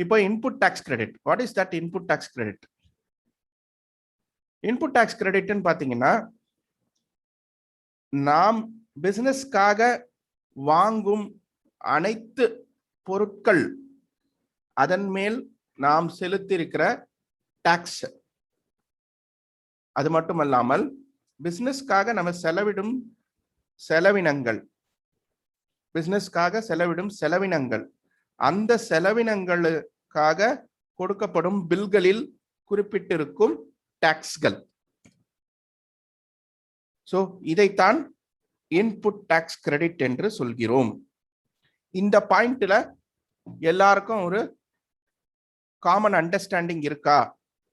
இப்போ input tax credit. What is that input tax credit? Input tax கிரெடிட்னு பாத்தீங்கன்னா, நாம் பிசினஸ்க்காக வாங்கும் அனைத்து பொருட்கள் அதன் மேல் நாம் செலுத்தியிருக்கிற டாக்ஸ். அது மட்டுமல்லாமல் பிசினஸ்க்காக நம்ம செலவிடும் செலவினங்கள், அந்த செலவினங்களுக்காக கொடுக்கப்படும் பில்களில் குறிப்பிட்டிருக்கும் டாக்ஸ்கள். சோ இதைத்தான் இன்புட் டாக்ஸ் கிரெடிட் என்று சொல்கிறோம். இந்த பாயிண்ட்ல எல்லாருக்கும் ஒரு காமன் அண்டர்ஸ்டாண்டிங் இருக்கா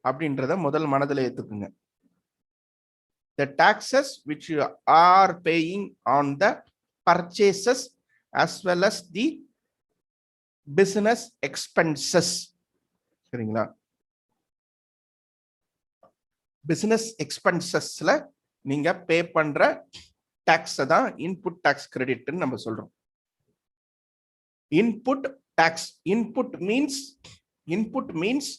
அப்படின்றத முதல் மனதில் ஏத்துக்குங்க. The taxes which you are paying on the purchases as well as the business expenses. சரிங்களா? பிசினஸ் எக்ஸ்பென்சஸ்ல நீங்க பே பண்ற டாக்ஸ் தான் இன்புட் டாக்ஸ் கிரெடிட்னு நம்ம சொல்றோம். Input tax, input means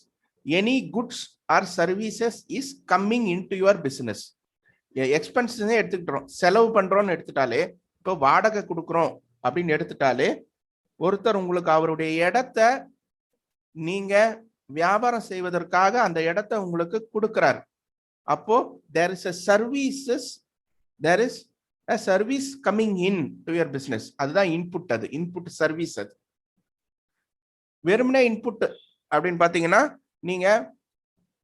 any goods or services is coming into your business. Expenses எடுத்துக்கிட்டோம், செலவு பண்றோம்னு எடுத்துட்டாலே, இப்போ வாடகை கொடுக்குறோம் அப்படின்னு எடுத்துட்டாலே, ஒருத்தர் உங்களுக்கு அவருடைய இடத்தை நீங்க வியாபாரம் செய்வதற்காக அந்த இடத்தை உங்களுக்கு கொடுக்கிறார். அப்போ there is a service coming in to your business. அதுதான் இன்புட். அது இன்புட் சர்வீஸ். அது வெறுமனே இன்புட் அப்படின்னு பாத்தீங்கன்னா, நீங்க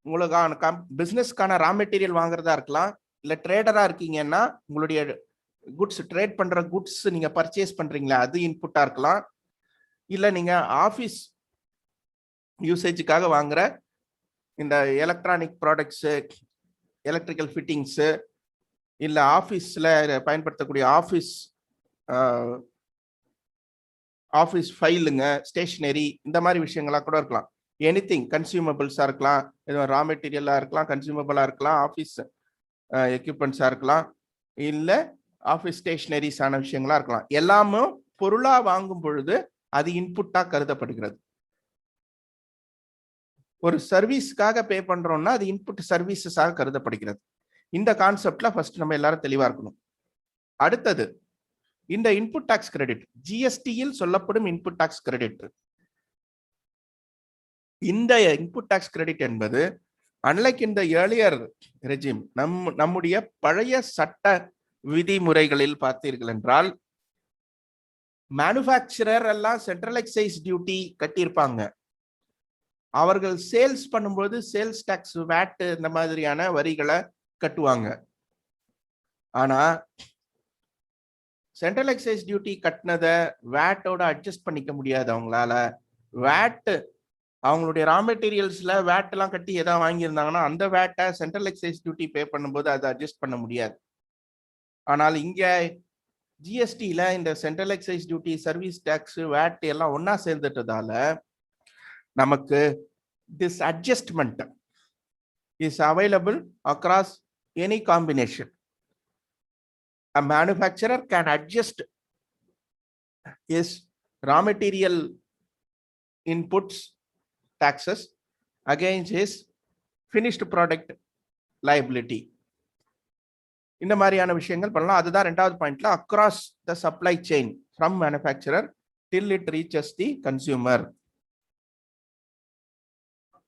உங்களுக்கு பிசினஸ்க்கான ரா மெட்டீரியல் வாங்குறதா இருக்கலாம், இல்ல ட்ரேடரா இருக்கீங்கன்னா உங்களுடைய குட்ஸ் ட்ரேட் பண்ற குட்ஸ் நீங்க பர்ச்சேஸ் பண்றீங்களா, அது இன்புட்டா இருக்கலாம். இல்ல நீங்க ஆபீஸ் யூசேஜுக்காக வாங்குற இந்த எலக்ட்ரானிக் ப்ராடக்ட்ஸ், எலக்ட்ரிக்கல் ஃபிட்டிங்ஸ், இல்ல ஆபீஸ்ல பயன்படுத்தக்கூடிய ஆபீஸ் ஃபைலுங்க, ஸ்டேஷனரி, இந்த மாதிரி விஷயங்களா கூட இருக்கலாம். எனிதிங் கன்சியூமபிள்ஸா இருக்கலாம், ரா மெட்டீரியலா இருக்கலாம், கன்சியூமபிளா இருக்கலாம், ஆபீஸ் எக்யூப்மெண்ட்ஸா இருக்கலாம், இல்ல ஆபீஸ் ஸ்டேஷனரிஸ் ஆன விஷயங்களா இருக்கலாம். எல்லாமே பொருளா வாங்கும் பொழுது அது இன்புட்டா கருதப்படுகிறது. ஒரு சர்வீஸ்க்காக பே பண்றோம்னா அது இன்புட் சர்வீசஸாக கருதப்படுகிறது. இந்த கான்செப்ட்ல ஃபர்ஸ்ட் நம்ம எல்லாரும் தெளிவா இருக்கணும். அடுத்தது இந்த இன்புட் டாக்ஸ் கிரெடிட், ஜிஎஸ்டியில் சொல்லப்படும் இன்புட் டாக்ஸ் கிரெடிட். இந்த இன்புட் டாக்ஸ் கிரெடிட் என்பது அன்லைக் இந்த ஏர்லியர் ரெஜிம், நம்முடைய பழைய சட்ட விதிமுறைகளில் பார்த்தீர்கள் என்றால், மேனுஃபேக்சரர் எல்லாம் சென்ட்ரல் எக்சைஸ் டியூட்டி கட்டியிருப்பாங்க. அவர்கள் சேல்ஸ் பண்ணும்போது சேல்ஸ் டாக்ஸ், வேட், இந்த மாதிரியான வரிகளை கட்டுவாங்க. ஆனா சென்ட்ரல் எக்சைஸ் டியூட்டி கட்டினதை வேட்டோட அட்ஜஸ்ட் பண்ணிக்க முடியாது அவங்களால. வேட் அவங்களுடைய ரா மெட்டீரியல்ஸ்ல வேட் எல்லாம் கட்டி எதாவது வாங்கியிருந்தாங்கன்னா அந்த வேட்டை சென்ட்ரல் எக்சைஸ் டியூட்டி பே பண்ணும்போது அதை அட்ஜஸ்ட் பண்ண முடியாது. ஆனால் இங்க ஜிஎஸ்டியில இந்த central excise duty, service tax, VAT எல்லாம் ஒன்னா சேர்ந்துட்டதால நமக்கு this adjustment is available across any combination. A manufacturer can adjust his raw material inputs taxes against his finished product liability. இந்த மாதிரியான விஷயங்கள் பண்ணலாம். அதுதான் ரெண்டாவது பாயிண்ட்ல, across the supply chain from manufacturer till it reaches the consumer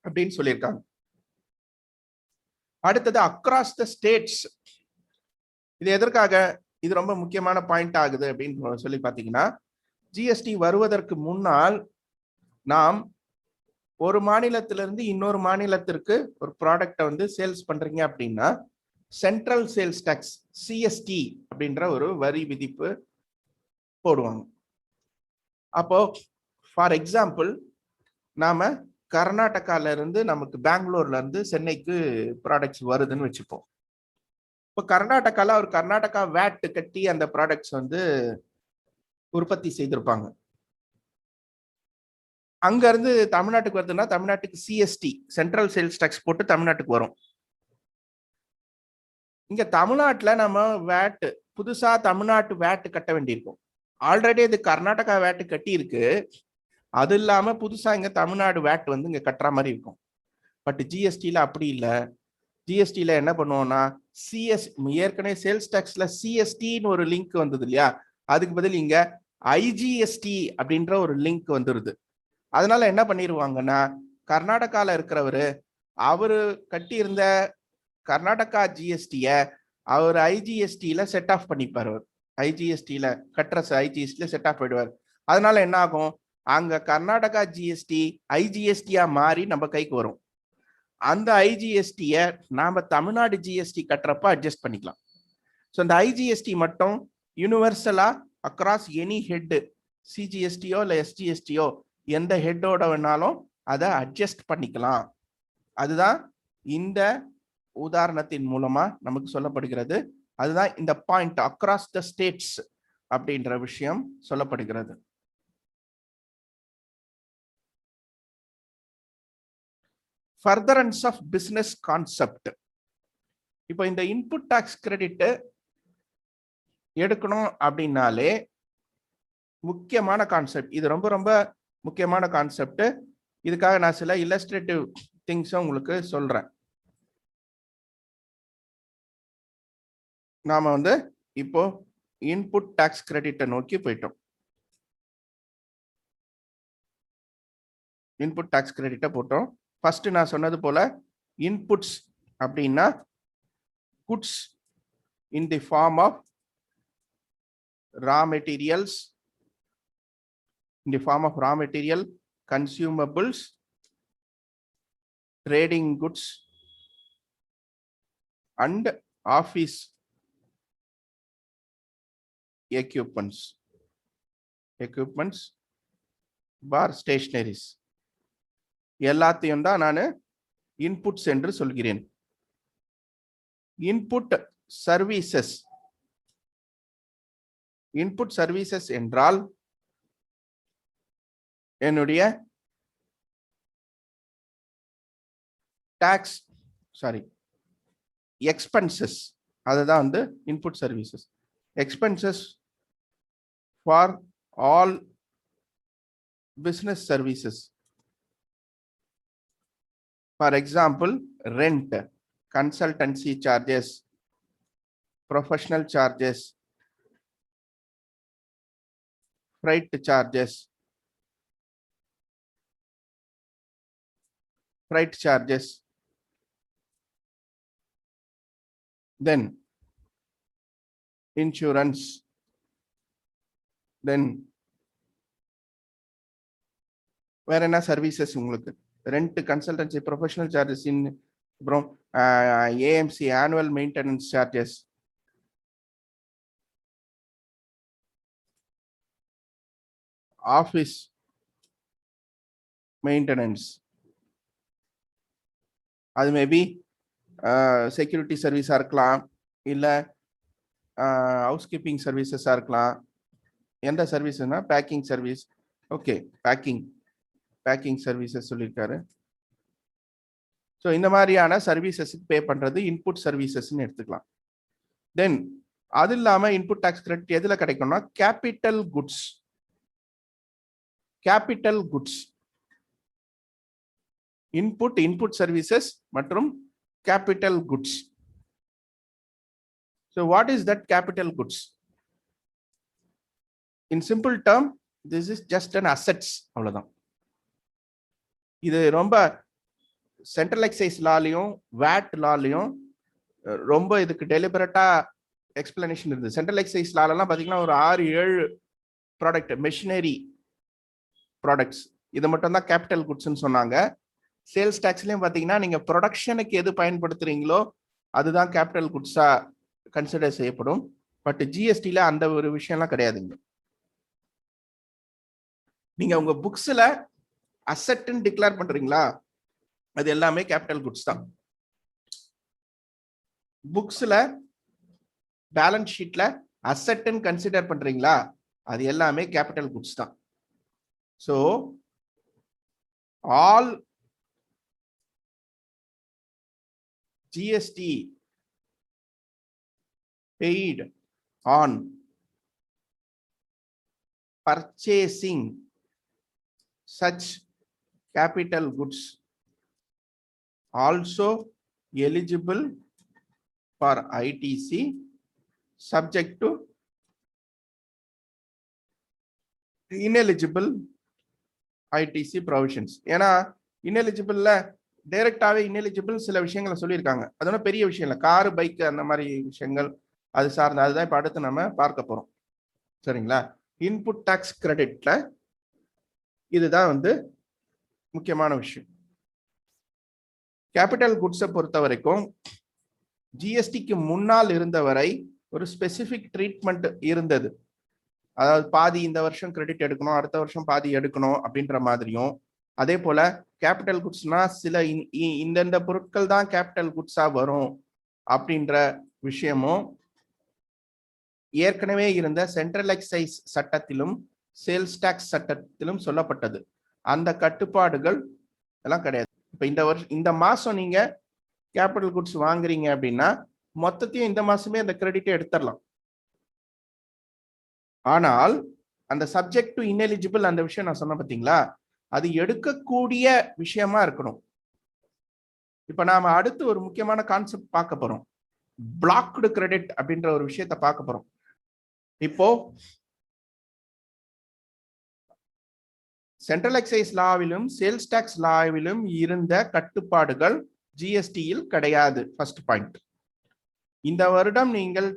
அப்படின்னு சொல்லியிருக்காங்க. அடுத்தது அக்ராஸ் த ஸ்டேட்ஸ். இது எதற்காக, இது ரொம்ப முக்கியமான பாயிண்ட் ஆகுது அப்படின்னு சொல்லி பார்த்தீங்கன்னா, ஜிஎஸ்டி வருவதற்கு முன்னால் நாம் ஒரு மாநிலத்திலிருந்து இன்னொரு மாநிலத்திற்கு ஒரு ப்ராடக்டை வந்து சேல்ஸ் பண்றீங்க அப்படின்னா சென்ட்ரல் சேல்ஸ் டாக்ஸ், சிஎஸ்டி அப்படின்ற ஒரு வரி விதிப்பு போடுவாங்க. அப்போ ஃபார் எக்ஸாம்பிள், நாம கர்நாடகால இருந்து நமக்கு பெங்களூர்ல இருந்து சென்னைக்கு ப்ராடக்ட்ஸ் வருதுன்னு வச்சுப்போம். இப்போ கர்நாடகால ஒரு கர்நாடகா வேட் கட்டி அந்த ப்ராடக்ட்ஸ் வந்து உற்பத்தி செய்திருப்பாங்க. அங்க இருந்து தமிழ்நாட்டுக்கு வருதுன்னா தமிழ்நாட்டுக்கு சிஎஸ்டி, சென்ட்ரல் சேல்ஸ் டாக்ஸ் போட்டு தமிழ்நாட்டுக்கு வரும். இங்க தமிழ்நாட்டுல நம்ம வேட், புதுசா தமிழ்நாட்டு வேட் கட்ட வேண்டியிருக்கும். ஆல்ரெடி இது கர்நாடகா வேட் கட்டி இருக்கு. அது இல்லாம புதுசா இங்க தமிழ்நாடு வேட் வந்து இங்க கட்டுற மாதிரி இருக்கும். பட் ஜிஎஸ்டில அப்படி இல்லை. ஜிஎஸ்டில என்ன பண்ணுவோம்னா சிஎஸ், ஏற்கனவே சேல்ஸ் டாக்ஸ்ல சிஎஸ்டின்னு ஒரு லிங்க் வந்தது இல்லையா, அதுக்கு பதில் இங்க ஐஜிஎஸ்டி அப்படின்ற ஒரு லிங்க் வந்துருது. அதனால என்ன பண்ணிடுவாங்கன்னா கர்நாடகால இருக்கிறவரு அவரு கட்டி இருந்த கர்நாடகா ஜிஎஸ்டிய அவர் ஐஜிஎஸ்டில செட் ஆஃப் பண்ணிப்பார். அவர் ஐஜிஎஸ்டில கட்டுற ஐஜிஎஸ்டில செட் ஆஃப் பண்ணிடுவார். அதனால என்ன ஆகும், அங்க கர்நாடகா ஜிஎஸ்டி ஐஜிஎஸ்டியா மாறி நம்ம கைக்கு வரும். அந்த ஐஜிஎஸ்டிய நாம தமிழ்நாடு ஜிஎஸ்டி கட்டுறப்ப அட்ஜஸ்ட் பண்ணிக்கலாம். ஸோ இந்த ஐஜிஎஸ்டி மட்டும் யூனிவர்சலா அக்ராஸ் எனி ஹெட், சிஜிஎஸ்டியோ இல்லை எஸ்ஜிஎஸ்டியோ எந்த ஹெட்டோட வேணாலும் அதை அட்ஜஸ்ட் பண்ணிக்கலாம். அதுதான் இந்த உதாரணத்தின் மூலமா நமக்கு சொல்லப்படுகிறது. அதுதான் இந்த பாயிண்ட் அக்ராஸ் த ஸ்டேட்ஸ் அப்படின்ற விஷயம் சொல்லப்படுகிறது. Furtherance of business concept. இப்போ இந்த இன்புட் டாக்ஸ் கிரெடிட் எடுக்கணும் அப்படின்னாலே முக்கியமான கான்செப்ட் இது, ரொம்ப ரொம்ப முக்கியமான கான்செப்ட். இதுக்காக நான் சில இல்லஸ்ட்ரேட்டிவ் திங்ஸ் உங்களுக்கு சொல்றேன். நாம வந்து இப்போ இன்புட் டாக்ஸ் கிரெடிட்டை நோக்கி போயிட்டோம். இன்புட் டாக்ஸ் கிரெடிட்டை போட்டோம். ஃபர்ஸ்ட் நான் சொன்னது போல இன்புட்ஸ் அப்படின்னா goods in the form of raw materials, in the form of raw material, consumables, trading goods and office equipments bar stationaries எல்லாத்தையும் தான் நான் இன்புட்ஸ் என்று சொல்கிறேன். இன்புட் சர்வீசஸ், இன்புட் சர்வீசஸ் என்றால் என்னுடைய டாக்ஸ் எக்ஸ்பென்சஸ், அதுதான் வந்து input services. Expenses for all business services. For example rent, consultancy charges, professional charges, freight charges, then insurance, then வேற என்ன சர்வீசஸ் உங்களுக்கு, ரெண்ட், கன்சல்டன்சி, ப்ரொஃபஷனல் சார்ஜஸ், அப்புறம் AMC annual maintenance charges, office maintenance, அது maybe security சர்வீஸாக இருக்கலாம், இல்லை housekeeping சர்வீசஸாக இருக்கலாம். எந்த சர்வீஸ்னா packing service. Okay, packing services சொல்லியிருக்காரு. ஸோ இந்த மாதிரியான சர்வீசஸுக்கு பே பண்ணுறது இன்புட் சர்வீசஸ்ன்னு எடுத்துக்கலாம். தென் அது இல்லாமல் இன்புட் டாக்ஸ் கிரெடிட் எதில் கிடைக்கும்னா capital goods, capital goods, input services மற்றும் capital goods. So what is that capital goods? In simple term, this is just an assets. அவ்வளவுதான். இது ரொம்ப சென்ட்ரல் எக்சைஸ் லாலையும் வேட் லாலையும் ரொம்ப இதுக்கு டெலிபரேட்டா எக்ஸ்பிளனேஷன் இருக்குது. சென்ட்ரல் எக்சைஸ் லாலெல்லாம் பார்த்தீங்கன்னா ஒரு 6-7 ப்ராடக்ட், மெஷினரி ப்ராடக்ட்ஸ், இது மட்டும் தான் கேபிட்டல் குட்ஸ்ன்னு சொன்னாங்க. சேல்ஸ் டாக்ஸ்லயும் பார்த்தீங்கன்னா நீங்க ப்ரொடக்ஷனுக்கு எது பயன்படுத்துறீங்களோ அதுதான் கேபிட்டல் குட்ஸா கன்சிடர் செய்யப்படும். பட் ஜிஎஸ்டில அந்த ஒரு விஷயம்லாம் கிடையாதுங்க. நீங்க உங்க புக்ஸ்ல அசெட்னு டிக்ளேர் பண்றீங்களா, அது எல்லாமே கேபிட்டல் குட்ஸ் தான். புக்ஸ்ல பேலன்ஸ் ஷீட்ல அசெட்னு கன்சிடர் பண்றீங்களா, அது எல்லாமே கேபிட்டல் குட்ஸ் தான். So all GST paid on purchasing such capital goods also eligible for ITC subject to ineligible ITC provisions. ஏன்னா ineligible டைரக்டாவே ineligible சில விஷயங்களை சொல்லியிருக்காங்க. அதனால பெரிய விஷயம் இல்லை, காரு பைக் அந்த மாதிரி விஷயங்கள் அது சார்ந்த அதுதான் இப்ப அடுத்து நம்ம பார்க்க போறோம். சரிங்களா? இன்புட் டாக்ஸ் கிரெடிட்ல இதுதான் முக்கியமான விஷயம். கேபிட்டல் குட்ஸை பொறுத்த வரைக்கும் ஜிஎஸ்டிக்கு முன்னால் இருந்தவரை ஒரு ஸ்பெசிபிக் ட்ரீட்மெண்ட் இருந்தது. அதாவது பாதி இந்த வருஷம் கிரெடிட் எடுக்கணும், அடுத்த வருஷம் பாதி எடுக்கணும் அப்படின்ற மாதிரியும், அதே போல கேபிட்டல் குட்ஸ்னா சில இந்தந்த பொருட்கள் தான் கேபிட்டல் குட்ஸா வரும் அப்படின்ற விஷயமும் ஏற்கனவே இருந்த சென்ட்ரல் எக்சைஸ் சட்டத்திலும் சேல்ஸ் டாக்ஸ் சட்டத்திலும் சொல்லப்பட்டது. அந்த கட்டுப்பாடுகள் எல்லாம் கிடையாது. இப்ப இந்த மாசம் நீங்க கேபிட்டல் குட்ஸ் வாங்குறீங்க அப்படின்னா மொத்தத்தையும் இந்த மாசமே அந்த கிரெடிட்டை எடுத்துடலாம். ஆனால் அந்த சப்ஜெக்ட் டு இன்எலிஜிபிள் அந்த விஷயம் நான் சொன்ன பார்த்தீங்களா, அது எடுக்கக்கூடிய விஷயமா இருக்கணும். இப்ப நாம அடுத்து ஒரு முக்கியமான கான்செப்ட் பார்க்க போறோம். பிளாக்டு கிரெடிட் அப்படின்ற ஒரு விஷயத்தை பார்க்க போறோம். இப்போ சென்ட்ரல் எக்சைஸ் லாவிலும் சேல்ஸ் டாக்ஸ் லாவிலும் இருந்த கட்டுப்பாடுகள் ஜிஎஸ்டியில் கிடையாது. First point. இந்த வருடம் நீங்கள்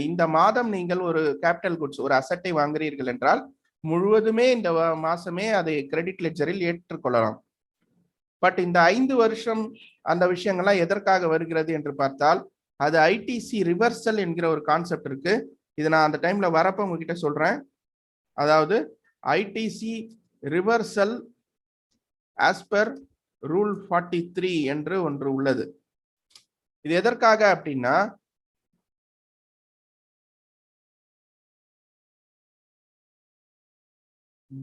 இந்த மாதம் நீங்கள் ஒரு கேபிட்டல் குட்ஸ் ஒரு அசட்டை வாங்குறீர்கள் என்றால் முழுவதுமே இந்த மாசமே அதை கிரெடிட் லெட்ஜரில் ஏற்றுக்கொள்ளலாம். பட் இந்த 5 வருஷம் அந்த விஷயங்கள்லாம் எதற்காக வருகிறது என்று பார்த்தால் அது ஐடிசி ரிவர்சல் என்கிற ஒரு கான்செப்ட் இருக்கு. இது நான் அந்த டைம்ல வரப்ப உங்ககிட்ட சொல்றேன். அதாவது ITC reversal as per rule 43 என்று ஒன்று உள்ளது. இது எதற்காக அப்படின்னா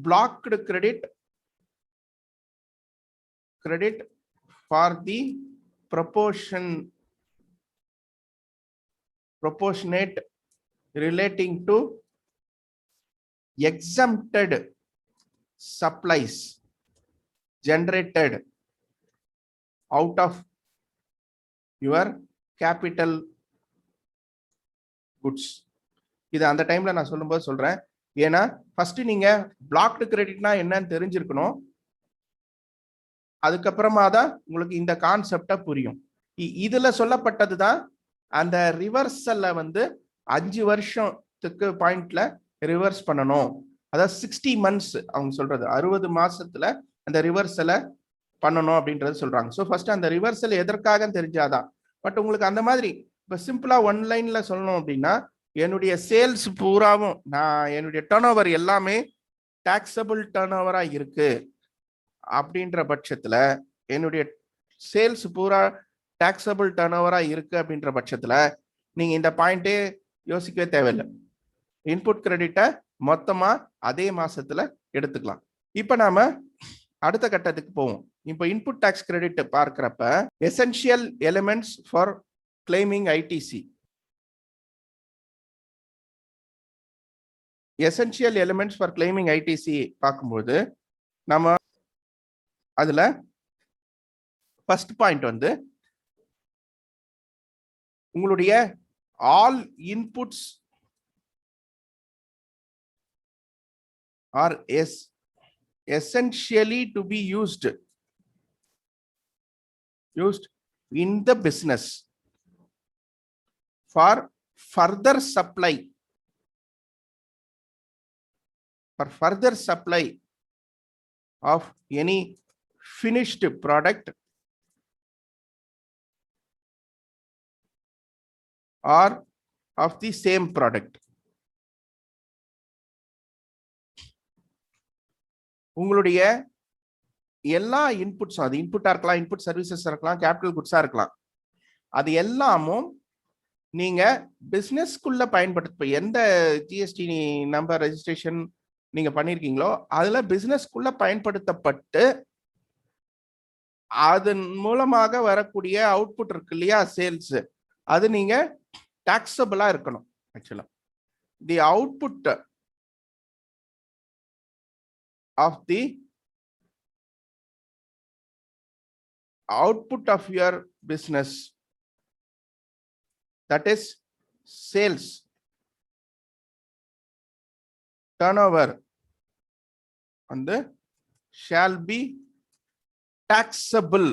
blocked credit for the proportionate relating to exempted supplies generated out of your capital goods. இது அந்த டைம்ல நான் சொல்லும்போது சொல்றேன். ஏன்னா ஃபர்ஸ்ட் நீங்க பிளாக்டு கிரெடிட்னா என்னன்னு தெரிஞ்சிருக்கணும். அதுக்கப்புறமா தான் உங்களுக்கு இந்த கான்செப்டா புரியும். இதுல சொல்லப்பட்டதுதான் அந்த ரிவர்சல்ல 5 வருஷத்துக்கு பாயிண்ட்ல ரிவர்ஸ் பண்ணணும். அதாவது 60 months அவங்க சொல்றது 60 மாசத்துல அந்த ரிவர்சலை பண்ணணும் அப்படின்றது சொல்றாங்க. ஸோ ஃபர்ஸ்ட் அந்த ரிவர்சல் எதற்காக தெரிஞ்சாதான். பட் உங்களுக்கு அந்த மாதிரி இப்போ சிம்பிளா ஒன் லைன்ல சொல்லணும் அப்படின்னா என்னுடைய சேல்ஸ் பூராவும் என்னுடைய டர்ன் ஓவர் எல்லாமே டாக்ஸபிள் டர்ன் ஓவரா இருக்கு அப்படின்ற பட்சத்துல என்னுடைய சேல்ஸ் பூரா டாக்ஸபிள் டர்ன் ஓவரா இருக்கு அப்படின்ற பட்சத்துல நீங்க இந்த பாயிண்டே யோசிக்கவே தேவையில்லை. இன்புட் கிரெடிட்டை மொத்தமா அதே மாசத்துல எடுத்துக்கலாம். இப்ப நாம அடுத்த கட்டத்துக்கு போவோம். இப்போ இன்புட் டாக்ஸ் கிரெடிட் பார்க்கிறப்ப essential elements for claiming ITC. Essential elements for claiming ITC பார்க்கும்போது நம்ம அதுல ஃபர்ஸ்ட் பாயிண்ட் உங்களுடைய all inputs are essentially to be used in the business for further supply of any finished product or of the same product. உங்களுடைய எல்லா இன்புட்ஸும், அது இன்புட்டா இருக்கலாம், input services இருக்கலாம், capital குட்ஸா இருக்கலாம், அது எல்லாமும் நீங்க பிசினஸ்க்குள்ள பயன்படுத்த எந்த ஜிஎஸ்டி நம்பர் ரெஜிஸ்ட்ரேஷன் நீங்க பண்ணிருக்கீங்களோ அதுல பிசினஸ்க்குள்ள பயன்படுத்தப்பட்டு அதன் மூலமாக வரக்கூடிய அவுட்புட் இருக்கு இல்லையா, சேல்ஸ், அது நீங்க டாக்ஸபிளா இருக்கணும். ஆக்சுவலா தி output of the output of your business, that is sales, turnover, and shall be taxable.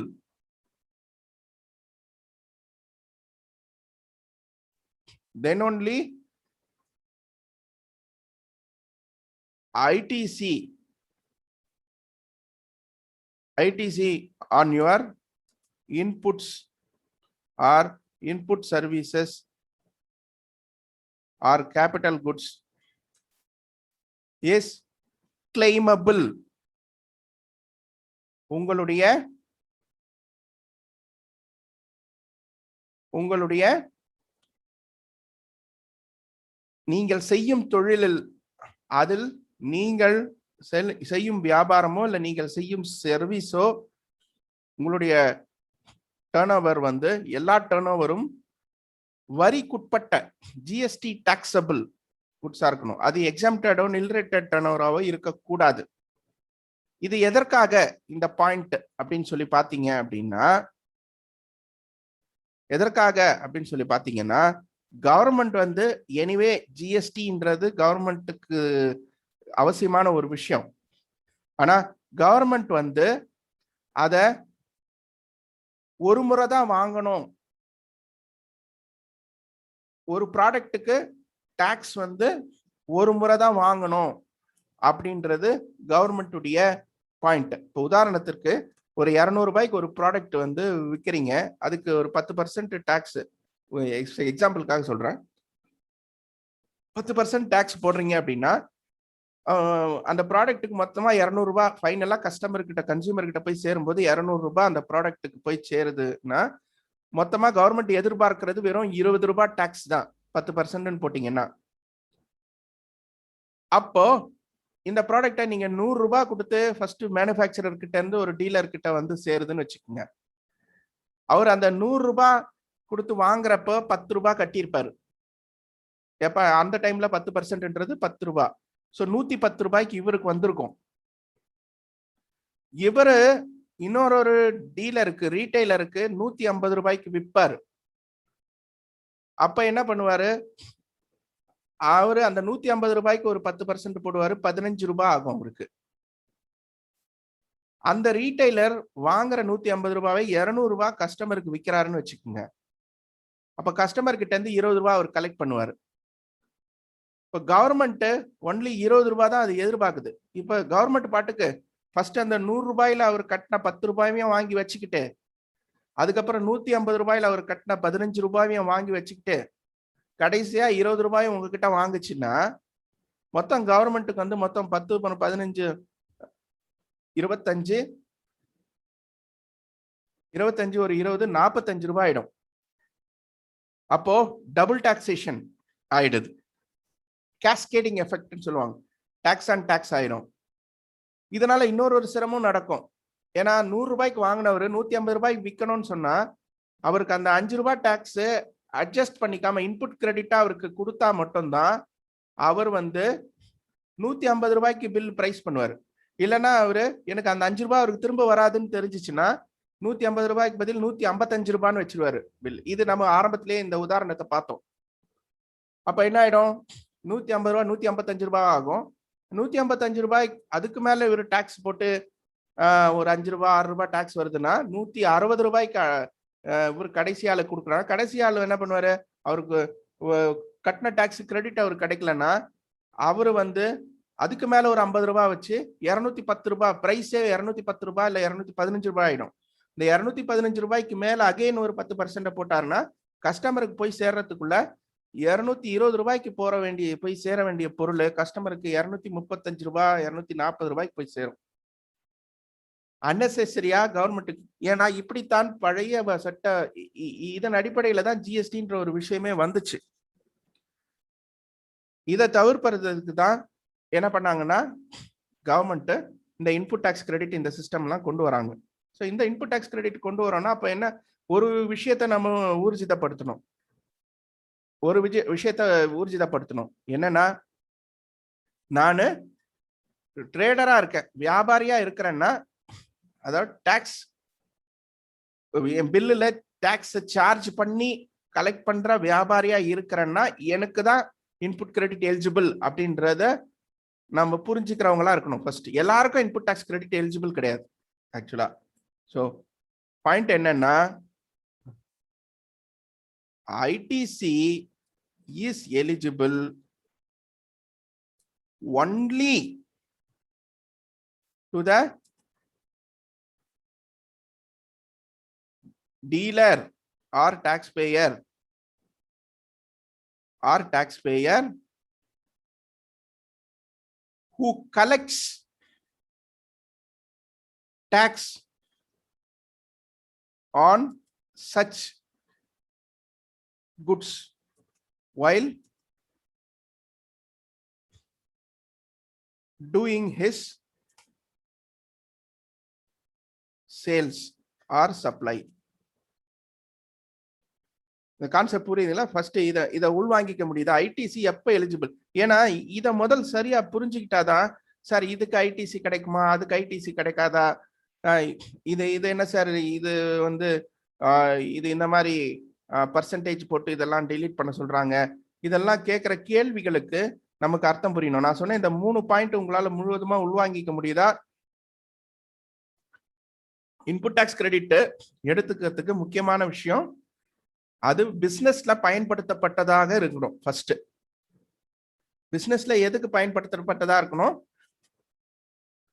Then only ITC on your inputs or input services or capital goods is claimable. உங்களுடைய நீங்கள் செய்யும் தொழிலில், அதில் நீங்கள் செய்யும் வியாபாரமோ இல்ல நீங்கள் செய்யும் சர்வீஸோ, உங்களுடைய டர்ன்ஓவர் எல்லா டர்ன்ஓவரும் வரிக்குட்பட்ட ஜிஎஸ்டி டாக்ஸபிள் குட்ஸா இருக்கணும். அது எக்ஸம்ப்டடோ நில்ரேட்டட் டர்ன்ஓவராவோ இருக்கக்கூடாது. இது எதற்காக இந்த பாயிண்ட் அப்படின்னு சொல்லி பாத்தீங்க அப்படின்னா, கவர்மெண்ட் எனிவே ஜிஎஸ்டின்றது கவர்மெண்ட்டுக்கு அவசியமான ஒரு விஷயம். ஆனா கவர்மெண்ட் அத ஒரு முறை தான் வாங்கணும். ஒரு ப்ராடக்ட்டுக்கு டாக்ஸ் ஒரு முறை தான் வாங்கணும் அப்படின்றது கவர்மெண்ட்டுடைய பாயிண்ட். இப்போ உதாரணத்திற்கு ஒரு 200 ரூபாய்க்கு ஒரு ப்ராடக்ட் விற்கிறீங்க, அதுக்கு ஒரு 10% டாக்ஸ், எக்ஸாம்பிளுக்காக சொல்றேன், 10% டாக்ஸ் போடுறீங்க அப்படின்னா அந்த ப்ராடக்ட்டுக்கு மொத்தமா 200 ரூபாய் ஃபைனலா கஸ்டமர் கிட்ட, கன்சியூமர் கிட்ட போய் சேரும்போது 200 ரூபாய் அந்த ப்ராடக்ட்டுக்கு போய் சேருதுன்னா, மொத்தமா கவர்மெண்ட் எதிர்பார்க்கிறது வெறும் 20 ரூபாய் டாக்ஸ் தான் 10% போட்டீங்கன்னா. அப்போ இந்த ப்ராடக்டை நீங்க 100 ரூபாய் கொடுத்து ஃபர்ஸ்ட் மேனுஃபேக்சரர் கிட்ட இருந்து ஒரு டீலர் கிட்ட சேருதுன்னு வச்சுக்கோங்க. அவர் அந்த 100 ரூபாய் கொடுத்து வாங்குறப்ப 10 ரூபாய் கட்டியிருப்பாரு. எப்ப அந்த டைம்ல 10%ன்றது 10 ரூபாய். சோ 110 ரூபாய்க்கு இவருக்கு வந்திருக்கும். இவரு இன்னொரு டீலருக்கு, ரீட்டைலருக்கு 150 ரூபாய்க்கு விற்பாரு. அப்ப என்ன பண்ணுவாரு, அவரு அந்த 150 ரூபாய்க்கு ஒரு 10% போடுவாரு, 15 ரூபாய் ஆகும் அவருக்கு. அந்த ரீட்டைலர் வாங்குற 150 ரூபாவை 200 ரூபாய் கஸ்டமருக்கு விற்கிறாருன்னு வச்சுக்கோங்க. அப்ப கஸ்டமர் கிட்ட இருந்து 20 ரூபாய் அவர் கலெக்ட் பண்ணுவாரு. இப்ப கவர்மெண்ட் ஒன்லி 20 ரூபாய் தான் அது எதிர்பார்க்குது. இப்ப கவர்மெண்ட் பாட்டுக்கு ஃபர்ஸ்ட் அந்த 100 ரூபாயில அவர் கட்டின 10 ரூபாயும் வாங்கி வச்சுக்கிட்டு, அதுக்கப்புறம் 150 ரூபாயில அவர் கட்டின 15 ரூபாயும் வாங்கி வச்சுக்கிட்டு, கடைசியா 20 ரூபாயும் உங்ககிட்ட வாங்குச்சுன்னா, மொத்தம் கவர்மெண்ட்டுக்கு மொத்தம் 10, 15, 25, ஒரு 20, 45 ரூபாய் ஆயிடும். அப்போ டபுள் டாக்ஸேஷன் ஆயிடுது. கேஸ்கேடிங் எஃபெக்ட்னு சொல்லுவாங்க. டாக்ஸ் அண்ட் டாக்ஸ் ஆயிடும். இதனால இன்னொரு சிரமம் நடக்கும். ஏன்னா 100 ரூபாய்க்கு வாங்கினவர் 150 ரூபாய்க்கு விற்கணும்னு சொன்னா, அவருக்கு அந்த 5 ரூபாய் டாக்ஸ் அட்ஜஸ்ட் பண்ணிக்காம இன்புட் கிரெடிட்டா அவருக்கு கொடுத்தா மட்டும்தான் அவர் 150 ரூபாய்க்கு பில் பிரைஸ் பண்ணுவார். இல்லைன்னா அவரு எனக்கு அந்த 5 ரூபாய் அவருக்கு திரும்ப வராதுன்னு தெரிஞ்சிச்சுன்னா 150 ரூபாய்க்கு பதில் 155 ரூபான்னு வச்சிருவாரு பில். இது நம்ம ஆரம்பத்திலேயே இந்த உதாரணத்தை பார்த்தோம். அப்ப என்ன ஆயிடும், 150 ரூபாய் 155 ரூபாய் ஆகும். 155 ரூபாய் அதுக்கு மேல இவர் டாக்ஸ் போட்டு ஒரு 5 ரூபாய் 6 ரூபாய் டாக்ஸ் வருதுன்னா 160 ரூபாய்க்கு இவர் கடைசி ஆளு கொடுக்குறாங்க. கடைசி ஆளு என்ன பண்ணுவாரு, அவருக்கு கட்டின டாக்ஸ் கிரெடிட் அவருக்கு கிடைக்கலன்னா அவரு அதுக்கு மேல ஒரு 50 ரூபாய் வச்சு 210 ரூபாய், பிரைஸே 210 ரூபாய் இல்ல 215 ரூபாய் ஆயிடும். இந்த 215 ரூபாய்க்கு மேல அகைன் ஒரு 10% போட்டாருன்னா கஸ்டமருக்கு போய் சேர்றதுக்குள்ள 220 ரூபாய்க்கு போய் சேர வேண்டிய பொருள் கஸ்டமருக்கு 235 ரூபாய் 240 ரூபாய்க்கு போய் சேரும். அன்னெசரியா கவர்மெண்ட்டுக்கு. ஏன்னா இப்படித்தான் பழைய சட்ட, இதன் அடிப்படையில தான் ஜிஎஸ்டின்ற ஒரு விஷயமே வந்துச்சு. இதை தவிர்ப்பதற்கு தான் என்ன பண்ணாங்கன்னா கவர்மெண்ட் இந்த இன்புட் டாக்ஸ் கிரெடிட் இந்த சிஸ்டம்லாம் கொண்டு வராங்க. ஸோ இந்த இன்புட் டாக்ஸ் கிரெடிட் கொண்டு வரோம்னா அப்ப என்ன, ஒரு விஷயத்தை நம்ம ஊர்ஜிதப்படுத்தணும். என்னன்னா, நானு ட்ரேடரா இருக்கேன், வியாபாரியா இருக்கிறேன்னா, அதாவது டாக்ஸ் என் பில்லுல டாக்ஸ் சார்ஜ் பண்ணி கலெக்ட் பண்ற வியாபாரியா இருக்கிறேன்னா எனக்கு தான் இன்புட் கிரெடிட் எலிஜிபிள் அப்படின்றத நம்ம புரிஞ்சுக்கிறவங்களா இருக்கணும். ஃபர்ஸ்ட் எல்லாருக்கும் இன்புட் டாக்ஸ் கிரெடிட் எலிஜிபிள் கிடையாது ஆக்சுவலா. ஸோ பாயிண்ட் என்னன்னா, ITC is eligible only to the dealer or taxpayer who collects tax on such goods while doing his sales or supply. இந்த concept புரியுதுங்களா? First இத உள்வாங்கிக்க முடியுது. ஐடிசி எப்ப eligible? ஏன்னா இத முதல் சரியா புரிஞ்சுக்கிட்டாதான் சார் இதுக்கு ஐடிசி கிடைக்குமா, அதுக்கு ஐடிசி கிடைக்காதா, இது என்ன சார் இது வந்து இது இந்த மாதிரி பர்சன்டேஜ் போட்டு இதெல்லாம் டெலீட் பண்ண சொல்றாங்க, இதெல்லாம் கேட்கிற கேள்விகளுக்கு நமக்கு அர்த்தம் புரியணும். நான் சொன்னேன் இந்த 3 பாயிண்ட் உங்களால முழுவதுமா உள்வாங்கிக்க முடியுதா? இன்புட் டாக்ஸ் கிரெடிட் எடுத்துக்கிறதுக்கு முக்கியமான விஷயம் அது பிசினஸ்ல பயன்படுத்தப்பட்டதாக இருக்கணும். ஃபர்ஸ்ட் பிசினஸ்ல எதுக்கு பயன்படுத்தப்பட்டதா இருக்கணும்,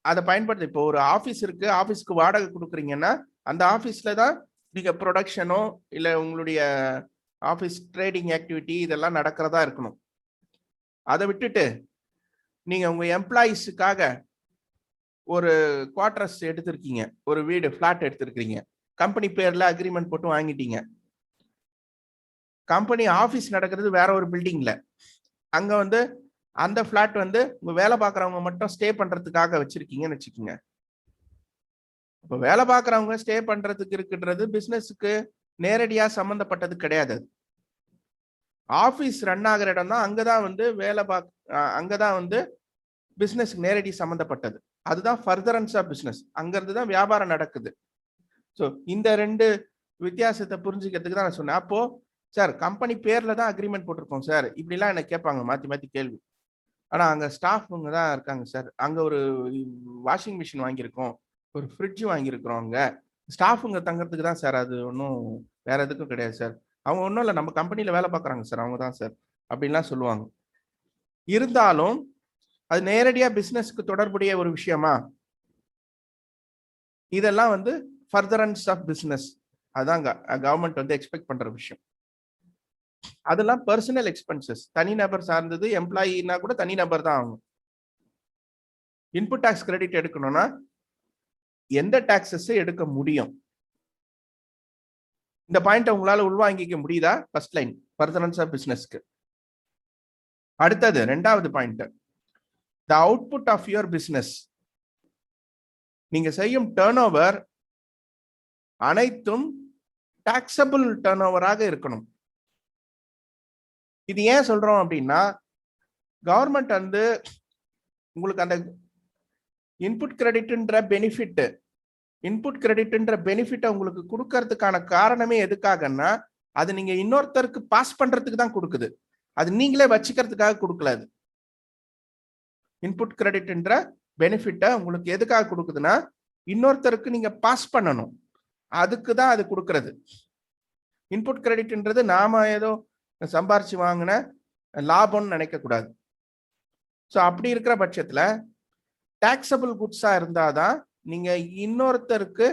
அதை பயன்படுத்த. இப்போ ஒரு ஆபீஸ் இருக்கு, ஆபீஸ்க்கு வாடகை கொடுக்குறீங்கன்னா அந்த ஆபீஸ்ல தான் நீங்க ப்ரொடக்ஷனோ இல்ல உங்களுடைய ஆபீஸ் ட்ரேடிங் ஆக்டிவிட்டி இதெல்லாம் நடக்கிறதா இருக்கணும். அதை விட்டுட்டு நீங்க உங்க எம்ப்ளாயிஸுக்காக ஒரு குவார்டர்ஸ் எடுத்திருக்கீங்க, ஒரு வீடு பிளாட் எடுத்திருக்கீங்க, கம்பெனி பேர்ல அக்ரிமெண்ட் போட்டு வாங்கிட்டீங்க. கம்பெனி ஆபீஸ் நடக்கிறது வேற ஒரு பில்டிங்ல, அங்க வந்து அந்த பிளாட் வந்து உங்க வேலை பார்க்கறவங்க மட்டும் ஸ்டே பண்றதுக்காக வச்சிருக்கீங்கன்னு வச்சுக்கோங்க. இப்போ வேலை பார்க்கறவங்க ஸ்டே பண்றதுக்கு இருக்குன்றது பிசினஸுக்கு நேரடியா சம்பந்தப்பட்டது கிடையாது. ஆபீஸ் ரன் ஆகிற இடம் தான், அங்கதான் வந்து அங்கதான் வந்து பிசினஸ்க்கு நேரடி சம்பந்தப்பட்டது. அதுதான் ஃபர்தரன்ஸ் ஆஃப் பிசினஸ், அங்கிருந்து தான் வியாபாரம் நடக்குது. ஸோ இந்த 2 வித்தியாசத்தை புரிஞ்சுக்கிறதுக்கு தான் நான் சொன்னேன். அப்போ சார் கம்பெனி பேர்ல தான் அக்ரிமெண்ட் போட்டிருக்கோம் சார், இப்படிலாம் எனக்கு கேட்பாங்க மாத்தி கேள்வி. ஆனா அங்க ஸ்டாஃப்ங்க தான் இருக்காங்க சார், அங்க ஒரு வாஷிங் மிஷின் வாங்கியிருக்கோம், ஒரு ஃப்ரிட்ஜ் வாங்கியிருக்கிறோம், அங்க ஸ்டாஃபுங்க தங்கறதுக்கு தான் சார், அது ஒன்றும் வேற எதுக்கும் கிடையாது சார், அவங்க ஒன்றும் இல்லை நம்ம கம்பெனியில் வேலை பார்க்குறாங்க சார், அவங்க தான் சார் அப்படின்லாம் சொல்லுவாங்க. இருந்தாலும் அது நேரடியா பிசினஸ்க்கு தொடர்புடைய ஒரு விஷயமா? இதெல்லாம் வந்து ஃபர்தரன்ஸ் ஆஃப் பிசினஸ், அதான் கவர்மெண்ட் வந்து எக்ஸ்பெக்ட் பண்ற விஷயம். அதெல்லாம் பர்சனல் எக்ஸ்பென்சஸ், தனிநபர் சார்ந்தது. எம்ப்ளாயினா கூட தனிநபர் தான் ஆகும். இன்புட் டாக்ஸ் கிரெடிட் எடுக்கணும்னா எந்த டாக்ஸஸ் எடுக்க முடியும்? இந்த பாயிண்ட் உங்களால உள்வாங்கிக்க முடியுதா? ஃபர்ஸ்ட் லைன் ஃபர்தரன்ஸ் ஆஃப் பிசினஸ்க்கு. அடுத்தது 2வது point, the output of your business. நீங்க செய்யும் டர்ன் ஓவர் அனைத்தும் டாக்ஸபிள் டர்ன் ஓவராக இருக்கணும். இது ஏன் சொல்றோம் அப்படின்னா, கவர்மெண்ட் வந்து உங்களுக்கு அந்த இன்புட் கிரெடிட்ன்ற பெனிஃபிட் உங்களுக்கு கொடுக்கறதுக்கான காரணமே எதுக்காகன்னா, அது நீங்க இன்னொருத்தருக்கு பாஸ் பண்றதுக்கு தான் கொடுக்குது, அது நீங்களே வச்சுக்கிறதுக்காக கொடுக்கல. அது இன்புட் கிரெடிட்ன்ற பெனிஃபிட்டை உங்களுக்கு எதுக்காக கொடுக்குதுன்னா, இன்னொருத்தருக்கு நீங்க பாஸ் பண்ணணும், அதுக்கு தான் அது கொடுக்கறது. இன்புட் கிரெடிட்ன்றது நாம ஏதோ சம்பாரிச்சு வாங்கின லாபம்னு நினைக்க கூடாது. ஸோ அப்படி இருக்கிற பட்சத்துல டாக்ஸபிள் குட்ஸா இருந்தாதான் நீங்க இன்னொருத்தருக்கு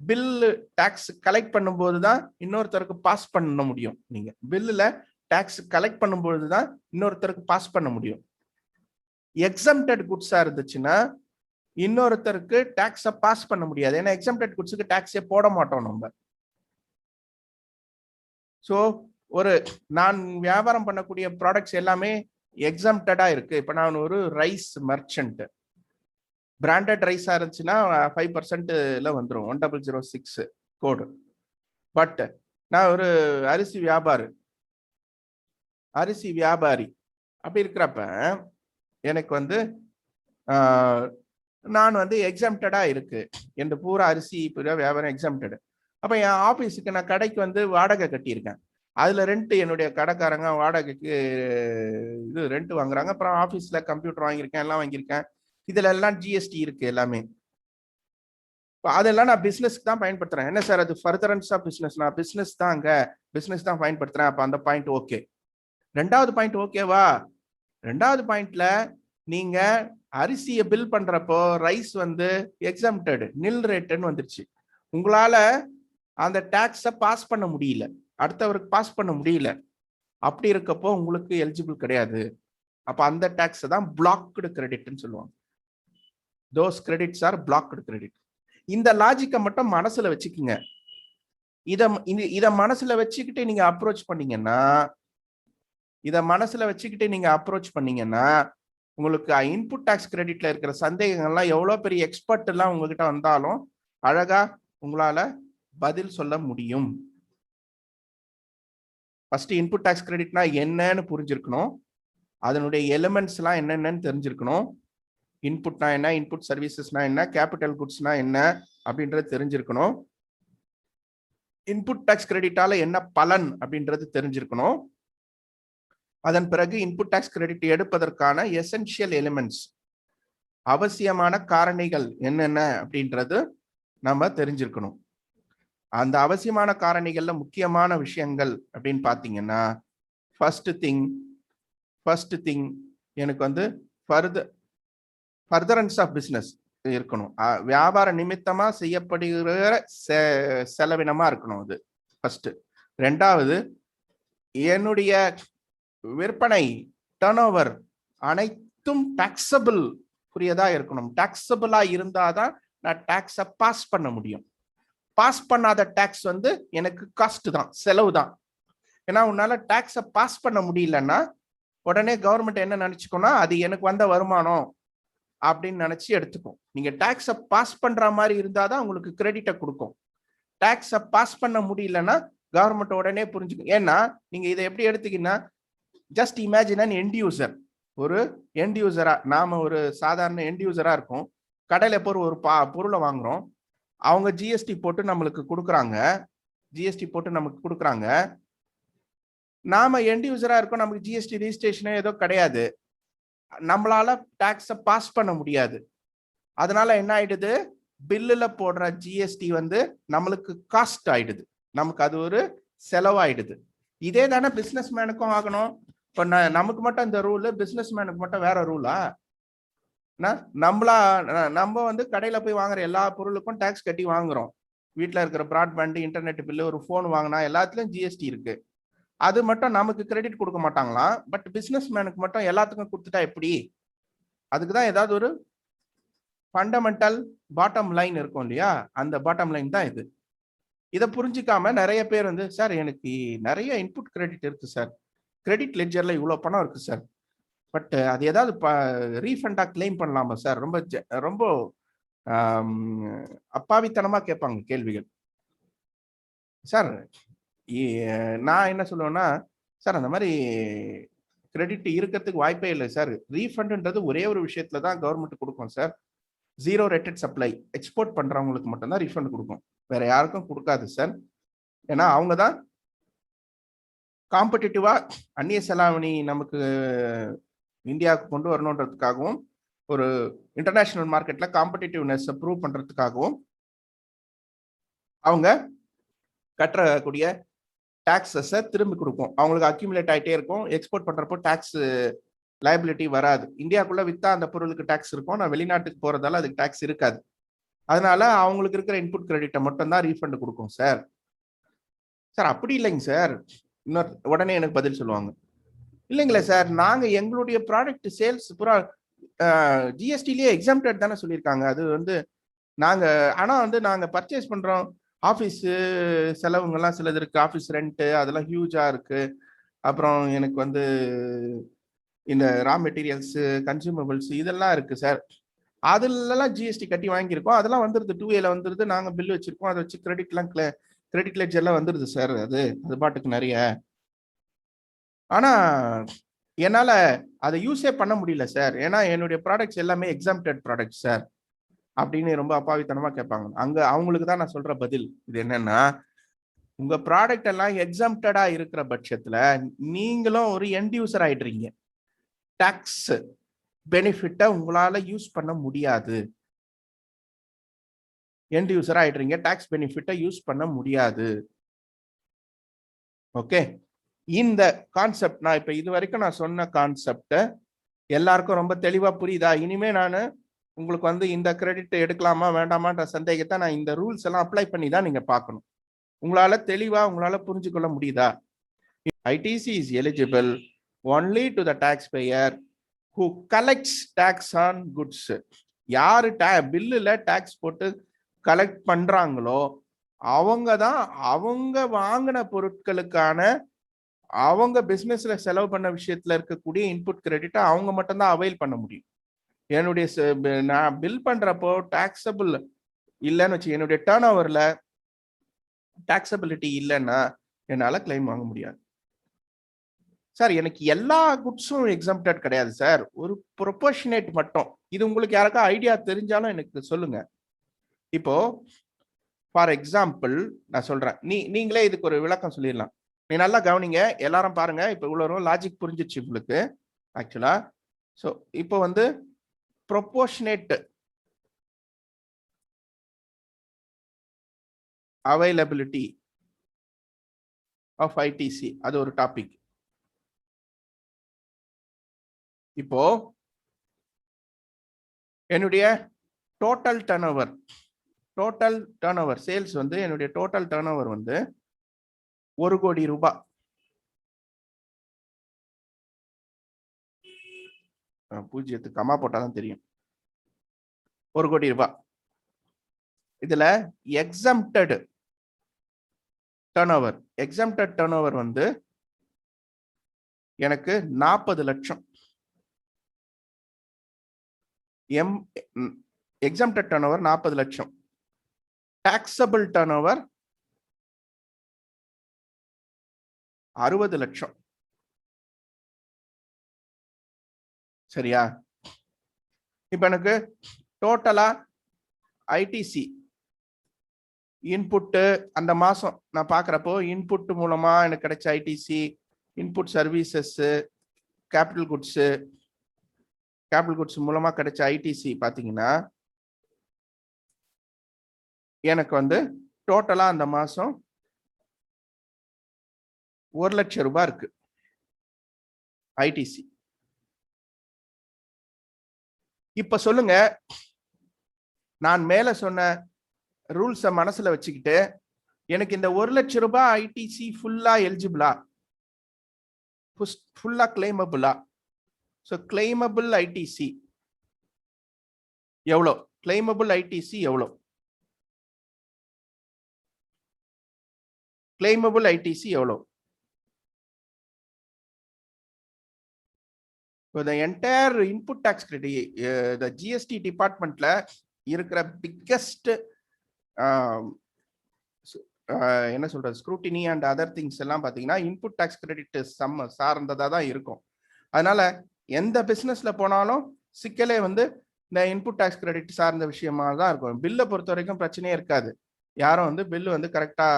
பில்லு டாக்ஸ் கலெக்ட் பண்ணும்போது தான் இன்னொருத்தருக்கு பாஸ் பண்ண முடியும். நீங்க பில்லுல டாக்ஸ் கலெக்ட் பண்ணும்போது தான் இன்னொருத்தருக்கு பாஸ் பண்ண முடியும். எக்ஸம்டட் குட்ஸா இருந்துச்சுன்னா இன்னொருத்தருக்கு டாக்ஸை பாஸ் பண்ண முடியாது, ஏன்னா எக்ஸம்டட் குட்ஸுக்கு டாக்ஸே போட மாட்டோம் நம்ம. ஸோ நான் வியாபாரம் பண்ணக்கூடிய ப்ராடக்ட்ஸ் எல்லாமே எக்ஸம்டடா இருக்கு. இப்போ நான் ஒரு ரைஸ் மர்ச்சன்ட், பிராண்டட் ரைஸா இருந்துச்சுன்னா 5% வந்துடும், 1006 கோடு. பட் நான் ஒரு அரிசி வியாபாரி அப்படி இருக்கிறப்ப எனக்கு வந்து நான் வந்து எக்ஸாம்டடா இருக்கு, என் பூரா அரிசி வியாபாரம் எக்ஸாம்டடு. அப்ப என் ஆபீஸுக்கு நான் கடைக்கு வந்து வாடகை கட்டியிருக்கேன். அதுல ரெண்ட் என்னுடைய கடைக்காரங்க வாடகைக்கு இது ரெண்ட் வாங்குறாங்க. அப்புறம் ஆபீஸ்ல கம்ப்யூட்டர் வாங்கியிருக்கேன், எல்லாம் வாங்கியிருக்கேன். இதுல எல்லாம் ஜிஎஸ்டி இருக்கு எல்லாமே. அதெல்லாம் நான் பிசினஸ்க்கு தான் பயன்படுத்துறேன். என்ன சார் அது ஃபர்தரன்ஸ் ஆஃப் பிசினஸ்? நான் பிசினஸ் தாங்க, பிசினஸ் தான் பயன்படுத்துறேன். அப்ப அந்த பாயிண்ட் ஓகே. ரெண்டாவது பாயிண்ட் ஓகேவா? ரெண்டாவது பாயிண்ட்ல நீங்க அரிசியை பில் பண்றப்போ ரைஸ் வந்து எக்ஸாம்டட் நில் ரேட்னு வந்துருச்சு. உங்களால அந்த டாக்ஸை பாஸ் பண்ண முடியல, அடுத்தவருக்கு பாஸ் பண்ண முடியல. அப்படி இருக்கப்போ உங்களுக்கு எலிஜிபிள் கிடையாது. அப்ப அந்த டாக்ஸ் தான் பிளாக்டு கிரெடிட்னு சொல்லுவாங்க. Those credits are blocked credit. இந்த லாஜிக்கை மட்டும் மனசுல வச்சுக்கோங்க. இத மனசுல வச்சுக்கிட்டு நீங்க அப்ரோச் பண்ணீங்கன்னா உங்களுக்கு இன்புட் டாக்ஸ் கிரெடிட்ல இருக்கிற சந்தேகங்கள்லாம் எவ்வளவு பெரிய எக்ஸ்பர்ட் எல்லாம் உங்ககிட்ட வந்தாலும் அழகா உங்களால பதில் சொல்ல முடியும். ஃபர்ஸ்ட் இன்புட் டாக்ஸ் கிரெடிட்னா என்னன்னு புரிஞ்சிருக்கணும், அதனுடைய எலிமெண்ட்ஸ் எல்லாம் என்னென்னு தெரிஞ்சிருக்கணும். இன்புட்னா என்ன, இன்புட் சர்வீசஸ்னா என்ன, கேபிட்டல் குட்ஸ்னா என்ன அப்படின்றது தெரிஞ்சிருக்கணும். இன்புட் டாக்ஸ் கிரெடிட்டால என்ன பலன் அப்படின்றது தெரிஞ்சிருக்கணும். அதன் பிறகு இன்புட் டாக்ஸ் கிரெடிட் எடுப்பதற்கான எசென்ஷியல் எலிமெண்ட்ஸ், அவசியமான காரணிகள் என்னென்ன அப்படின்றது நம்ம தெரிஞ்சிருக்கணும். அந்த அவசியமான காரணிகள்ல முக்கியமான விஷயங்கள் அப்படின்னு பாத்தீங்கன்னா, ஃபர்ஸ்ட் திங் எனக்கு வந்து ஃபர்தரன்ஸ் ஆஃப் பிசினஸ் இருக்கணும். வியாபார நிமித்தமா செய்யப்படுகிற செலவினமா இருக்கணும் அது ஃபர்ஸ்ட். ரெண்டாவது, என்னுடைய விற்பனை டர்ன்ஓவர் அனைத்தும் டாக்ஸபிள் புரியதா இருக்கணும். டாக்ஸபிளா இருந்தாதான் நான் டாக்ஸை பாஸ் பண்ண முடியும். பாஸ் பண்ணாத டாக்ஸ் வந்து எனக்கு காஸ்ட் தான், செலவு தான். ஏன்னா உன்னால டாக்ஸை பாஸ் பண்ண முடியலன்னா உடனே கவர்மெண்ட் என்ன நினைச்சுக்கோன்னா அது எனக்கு வந்த வருமானம் அப்படின்னு நினைச்சு எடுத்துக்கும். நீங்க டாக்ஸை பாஸ் பண்ற மாதிரி இருந்தாதான் உங்களுக்கு கிரெடிட்டை கொடுக்கும். டாக்ஸை பாஸ் பண்ண முடியலன்னா கவர்மெண்ட் உடனே புரிஞ்சுக்கும். ஏன்னா நீங்க இதை எப்படி எடுத்துக்கிங்கன்னா, just imagine an end user. ஒரு எண்ட் யூசரா, நாம ஒரு சாதாரண எண்ட் யூசரா இருக்கும். கடையில போய் ஒரு பொருளை வாங்குறோம், அவங்க ஜிஎஸ்டி போட்டு நம்மளுக்கு கொடுக்குறாங்க. நாம எண்ட் யூசரா இருக்கோம், நமக்கு ஜிஎஸ்டி ரிஜிஸ்ட்ரேஷனே ஏதோ கிடையாது, நம்மளால டாக்ஸை பாஸ் பண்ண முடியாது. அதனால என்ன ஆயிடுது, பில்லுல போடுற ஜிஎஸ்டி வந்து நம்மளுக்கு காஸ்ட் ஆயிடுது, நமக்கு அது ஒரு செலவாயிடுது. இதே தானே பிசினஸ் மேனுக்கும் ஆகணும். இப்ப நமக்கு மட்டும் இந்த ரூல், பிசினஸ் மேனுக்கு மட்டும் வேற ரூலா? நம்ம வந்து கடையில போய் வாங்குற எல்லா பொருளுக்கும் டாக்ஸ் கட்டி வாங்குறோம். வீட்டுல இருக்கிற பிராட்பேண்ட், இன்டர்நெட் பில்லு, ஒரு போன் வாங்கினா எல்லாத்துலயும் ஜிஎஸ்டி இருக்கு. அது மட்டும் நமக்கு கிரெடிட் கொடுக்க மாட்டாங்களாம். பட் பிசினஸ் மேனுக்கு மட்டும் எல்லாத்துக்கும் கொடுத்துட்டா எப்படி? அதுக்குதான் ஏதாவது ஒரு ஃபண்டமெண்டல் பாட்டம் லைன் இருக்கும் இல்லையா, அந்த பாட்டம் லைன் தான் இது. இதை புரிஞ்சிக்காம நிறைய பேர் வந்து, சார் எனக்கு நிறைய இன்புட் கிரெடிட் இருக்கு சார், கிரெடிட் லெட்ஜர்ல இவ்வளவு பணம் இருக்கு சார், பட் அது ஏதாவது ரீஃபண்டா கிளைம் பண்ணலாமா சார்? ரொம்ப அப்பாவித்தனமா கேட்பாங்க கேள்விகள். சார் நான் என்ன சொல்லுவேன்னா, சார் அந்த மாதிரி கிரெடிட் இருக்கிறதுக்கு வாய்ப்பே இல்லை சார். ரீஃபண்ட்ன்றது ஒரே ஒரு விஷயத்துல தான் கவர்மெண்ட் கொடுக்கும் sir. Zero rated supply, export பண்றவங்களுக்கு மட்டும்தான் ரீஃபண்ட் கொடுக்கும், வேற யாருக்கும் கொடுக்காது சார். ஏன்னா அவங்க தான் காம்படிட்டிவா அந்நிய செலாவணி நமக்கு இந்தியாவுக்கு கொண்டு வரணுன்றதுக்காகவும், ஒரு இன்டர்நேஷனல் மார்க்கெட்ல காம்படிட்டிவ்னஸ் ப்ரூவ் பண்றதுக்காகவும் அவங்க கட்டக்கூடிய டாக்ஸஸை திரும்பி கொடுக்கும். அவங்களுக்கு அக்யூமுலேட் ஆகிட்டே இருக்கும். எக்ஸ்போர்ட் பண்றப்போ டாக்ஸ் லைபிலிட்டி வராது. இந்தியாவுக்குள்ள வித்தா அந்த பொருளுக்கு டாக்ஸ் இருக்கும், நான் வெளிநாட்டுக்கு போறதால அதுக்கு டாக்ஸ் இருக்காது. அதனால அவங்களுக்கு இருக்கிற இன்புட் கிரெடிட்டை மட்டும் தான் ரீஃபண்ட் கொடுக்கும் சார். சார் அப்படி இல்லைங்க சார். உடனே எனக்கு பதில் சொல்லுவாங்க, இல்லைங்களே சார், நாங்க எங்களுடைய ப்ராடக்ட் சேல்ஸ் பூரா ஜிஎஸ்டிலேயே எக்ஸாம்டட் தானே சொல்லியிருக்காங்க. அது வந்து நாங்க ஆனா வந்து நாங்க பர்ச்சேஸ் பண்றோம், ஆஃபீஸ் செலவுங்கெல்லாம் சிலது இருக்கு, ஆஃபீஸ் ரெண்ட் அதெல்லாம் ஹியூஜா இருக்கு. அப்புறம் எனக்கு வந்து இந்த ரா மெட்டீரியல்ஸ், கன்சூமபிள்ஸ் இதெல்லாம் இருக்கு சார். அதுலலாம் ஜிஎஸ்டி கட்டி வாங்கியிருக்கோம், அதெல்லாம் வந்துருது, 2A வந்துருது, நாங்க பில் வச்சிருக்கோம், அதை வச்சு கிரெடிட் லெட்ஜர்லாம் வந்துருது சார். அது பாட்டுக்கு நிறைய. ஆனா என்னால அதை யூஸே பண்ண முடியல சார், ஏன்னா என்னுடைய ப்ராடக்ட்ஸ் எல்லாமே எக்ஸாம்டட் ப்ராடக்ட் சார் அப்படின்னு ரொம்ப அப்பாவித்தனமா கேட்பாங்க. அங்க அவங்களுக்கு தான் நான் சொல்ற பதில் இது என்னன்னா, உங்க ப்ராடக்ட் எல்லாம் எக்ஸாம்டடா இருக்கிற பட்சத்துல நீங்களும் ஒரு எண்ட் யூசர் ஆயிடுறீங்க. டாக்ஸ் பெனிஃபிட்டை உங்களால யூஸ் பண்ண முடியாது. எண்ட் யூசர் ஆயிடுறீங்க, டாக்ஸ் பெனிஃபிட்டை யூஸ் பண்ண முடியாது. ஓகே, இந்த கான்செப்ட் நான் இப்ப இது வரைக்கும் நான் சொன்ன கான்செப்ட் எல்லாருக்கும் ரொம்ப தெளிவா புரியுதா? இனிமே நான் உங்களுக்கு வந்து இந்த கிரெடிட் எடுக்கலாமா வேண்டாமான்ற சந்தேகத்தை நான் இந்த ரூல்ஸ் எல்லாம் அப்ளை பண்ணி தான் நீங்க பார்க்கணும். உங்களால தெளிவா உங்களால புரிஞ்சுக்கொள்ள முடியுதா? ITC is eligible only to the taxpayer who collects tax on goods. யாரு பில்லுல டாக்ஸ் போட்டு கலெக்ட் பண்றாங்களோ அவங்க தான் அவங்க வாங்கின பொருட்களுக்கான அவங்க பிசினஸ்ல செலவு பண்ண விஷயத்துல இருக்கக்கூடிய இன்புட் கிரெடிட்டை அவங்க மட்டும்தான் அவைல் பண்ண முடியும். என்னுடைய நான் பில் பண்றப்போ டாக்ஸபிள் இல்லைன்னு வச்சு, என்னுடைய டேர்ன் ஓவர்ல டாக்ஸபிலிட்டி இல்லைன்னா என்னால கிளைம் வாங்க முடியாது. சார் எனக்கு எல்லா குட்ஸும் எக்ஸாம்டட் கிடையாது சார், ஒரு ப்ரொபோர்ஷனேட் மட்டும். இது உங்களுக்கு யாருக்கா ஐடியா தெரிஞ்சாலும் எனக்கு சொல்லுங்க. இப்போ ஃபார் எக்ஸாம்பிள் நான் சொல்றேன், நீங்களே இதுக்கு ஒரு விளக்கம் சொல்லிடலாம். நீ நல்லா கவனிங்க, எல்லாரும் பாருங்க. இப்போ இவ்வளவு லாஜிக் புரிஞ்சிச்சு உங்களுக்கு ஆக்சுவலா. ஸோ இப்போ வந்து ப்ரொபோர்ஷனேட் அவைலபிலிட்டி ஆஃப் ITC அது ஒரு டாபிக். இப்போ என்னுடைய டோட்டல் டர்ன் ஓவர் சேல்ஸ் வந்து என்னுடைய டோட்டல் டர்ன் ஓவர் வந்து 1 கோடி ரூபாய். பூஜ்ஜியத்துக்கு கமா போட்டாதான் தெரியும். 1 கோடி ரூபாய். இதுல எக்ஸம்டட் டர்ன் ஓவர் வந்து எனக்கு 40 லட்சம். எக்ஸம்டட் டர்ன் ஓவர் 40 லட்சம். டாக்ஸபிள் டர்ன் ஓவர் 60 லட்சம். சரியா? இப்ப எனக்கு டோட்டலா ITC இன்புட்டு அந்த மாசம் நான் பாக்குறப்போ இன்புட் மூலமா எனக்கு கிடைச்ச ITC input services capital goods மூலமா கிடைச்ச ITC பாத்தீங்கன்னா எனக்கு வந்து டோட்டலா அந்த மாசம் 1 லட்சம் ரூபாய் இருக்கு ITC. இப்ப சொல்லுங்க, நான் மேல சொன்ன ரூல்ஸ மனசுல வச்சுக்கிட்டு எனக்கு இந்த 1 லட்சம் ரூபாய் ITC ஃபுல்லா எலிஜிபிளா, ஃபுல்லா கிளைமபிளா? ஸோ கிளைமபிள் ITC எவ்வளோ? கிளைமபிள் ITC எவ்வளோ? கிளைமபிள் ITC எவ்வளோ? the entire input tax credit, the GST departmentல இருக்கிற biggest என்ன சொல்றது ஸ்க்ரூட்டினி அண்ட் அதர் திங்ஸ் எல்லாம் பாத்தீங்கன்னா இன்புட் டாக்ஸ் கிரெடிட் சார்ந்ததா தான் இருக்கும். அதனால எந்த பிசினஸ்ல போனாலும் சிக்கலே வந்து இந்த இன்புட் டாக்ஸ் கிரெடிட் சார்ந்த விஷயமா தான் இருக்கும். பில்லை பொறுத்த வரைக்கும் பிரச்சனையே இருக்காது. யாரும் வந்து பில்லு வந்து கரெக்டா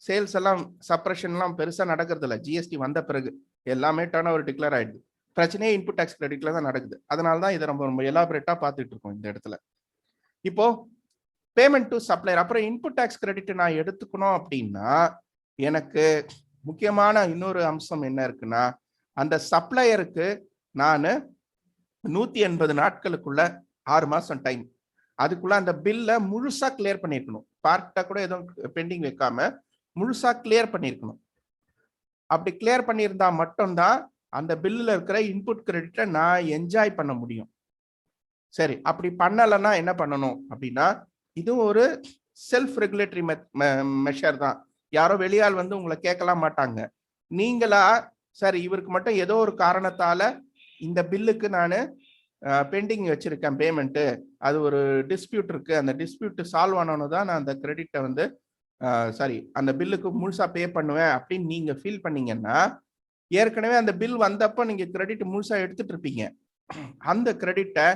சேல்ஸ் எல்லாம் சப்ரஷன் எல்லாம் பெருசா நடக்கிறது இல்லை. GST வந்த பிறகு எல்லாமே டர்ன் ஓவர் டிக்ளேர் ஆயிடுது. பிரச்சனையே இன்புட் டாக்ஸ் கிரெடிட்ல தான் நடக்குது. அதனால தான் இதை ரொம்ப எலாபரேட்டா பார்த்துட்டு இருக்கோம் இந்த இடத்துல. இப்போ பேமெண்ட் டு சப்ளையர், அப்புறம் இன்புட் டாக்ஸ் கிரெடிட் நான் எடுத்துக்கணும் அப்படின்னா எனக்கு முக்கியமான இன்னொரு அம்சம் என்ன இருக்குன்னா, அந்த சப்ளையருக்கு நான் 180 நாட்களுக்குள்ள 6 மாசம் டைம், அதுக்குள்ள அந்த பில்லை முழுசா கிளியர் பண்ணிருக்கணும். பார்ட்டா கூட எதுவும் பெண்டிங் வைக்காம முழுசா கிளியர் பண்ணிருக்கணும். அப்படி கிளியர் பண்ணியிருந்தா மட்டும்தான் அந்த பில்லுல இருக்கிற இன்புட் கிரெடிட்டை நான் என்ஜாய் பண்ண முடியும். சரி, அப்படி பண்ணலைன்னா என்ன பண்ணணும் அப்படின்னா, இதுவும் ஒரு செல்ஃப் ரெகுலேட்டரி மெஷர் தான். யாரோ வெளியால் வந்து உங்களை கேட்கலாம் மாட்டாங்க. நீங்களா சரி இவருக்கு மட்டும் ஏதோ ஒரு காரணத்தால இந்த பில்லுக்கு நான் பெண்டிங் வச்சிருக்கேன் பேமெண்ட், அது ஒரு டிஸ்பியூட் இருக்கு, அந்த டிஸ்பியூட் சால்வ் ஆனோன்னு தான் நான் அந்த கிரெடிட்டை வந்து சாரி அந்த பில்லுக்கு முழுசா பே பண்ணுவேன் அப்படின்னு நீங்க ஃபீல் பண்ணீங்கன்னா ஏற்கனவே அந்த பில் வந்தப்ப நீங்க கிரெடிட் முழுசா எடுத்துட்டு இருப்பீங்க. அந்த கிரெடிட்டை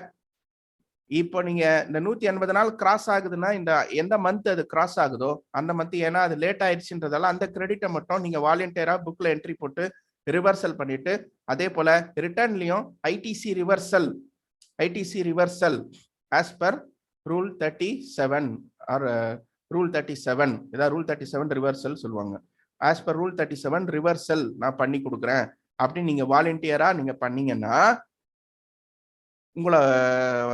இப்போ நீங்க இந்த 180 நாள் கிராஸ் ஆகுதுன்னா இந்த எந்த மந்த் அது கிராஸ் ஆகுதோ அந்த மந்த், ஏன்னா அது லேட் ஆயிடுச்சுன்றதால அந்த கிரெடிட்டை மட்டும் நீங்க வாலண்டியரா புக்ல என்ட்ரி போட்டு ரிவர்சல் பண்ணிட்டு, அதே போல ரிட்டர்ன்லயும் ITC reversal as per rule 37 or rule 37, ஏதாவது ரூல் 37 ரிவர்சல் சொல்லுவாங்க. ஆஸ் பர் ரூல் 37 ரிவர்சல் நான் பண்ணி கொடுக்குறேன் அப்படின்னு நீங்க வாலண்டியரா நீங்க பண்ணீங்கன்னா உங்களை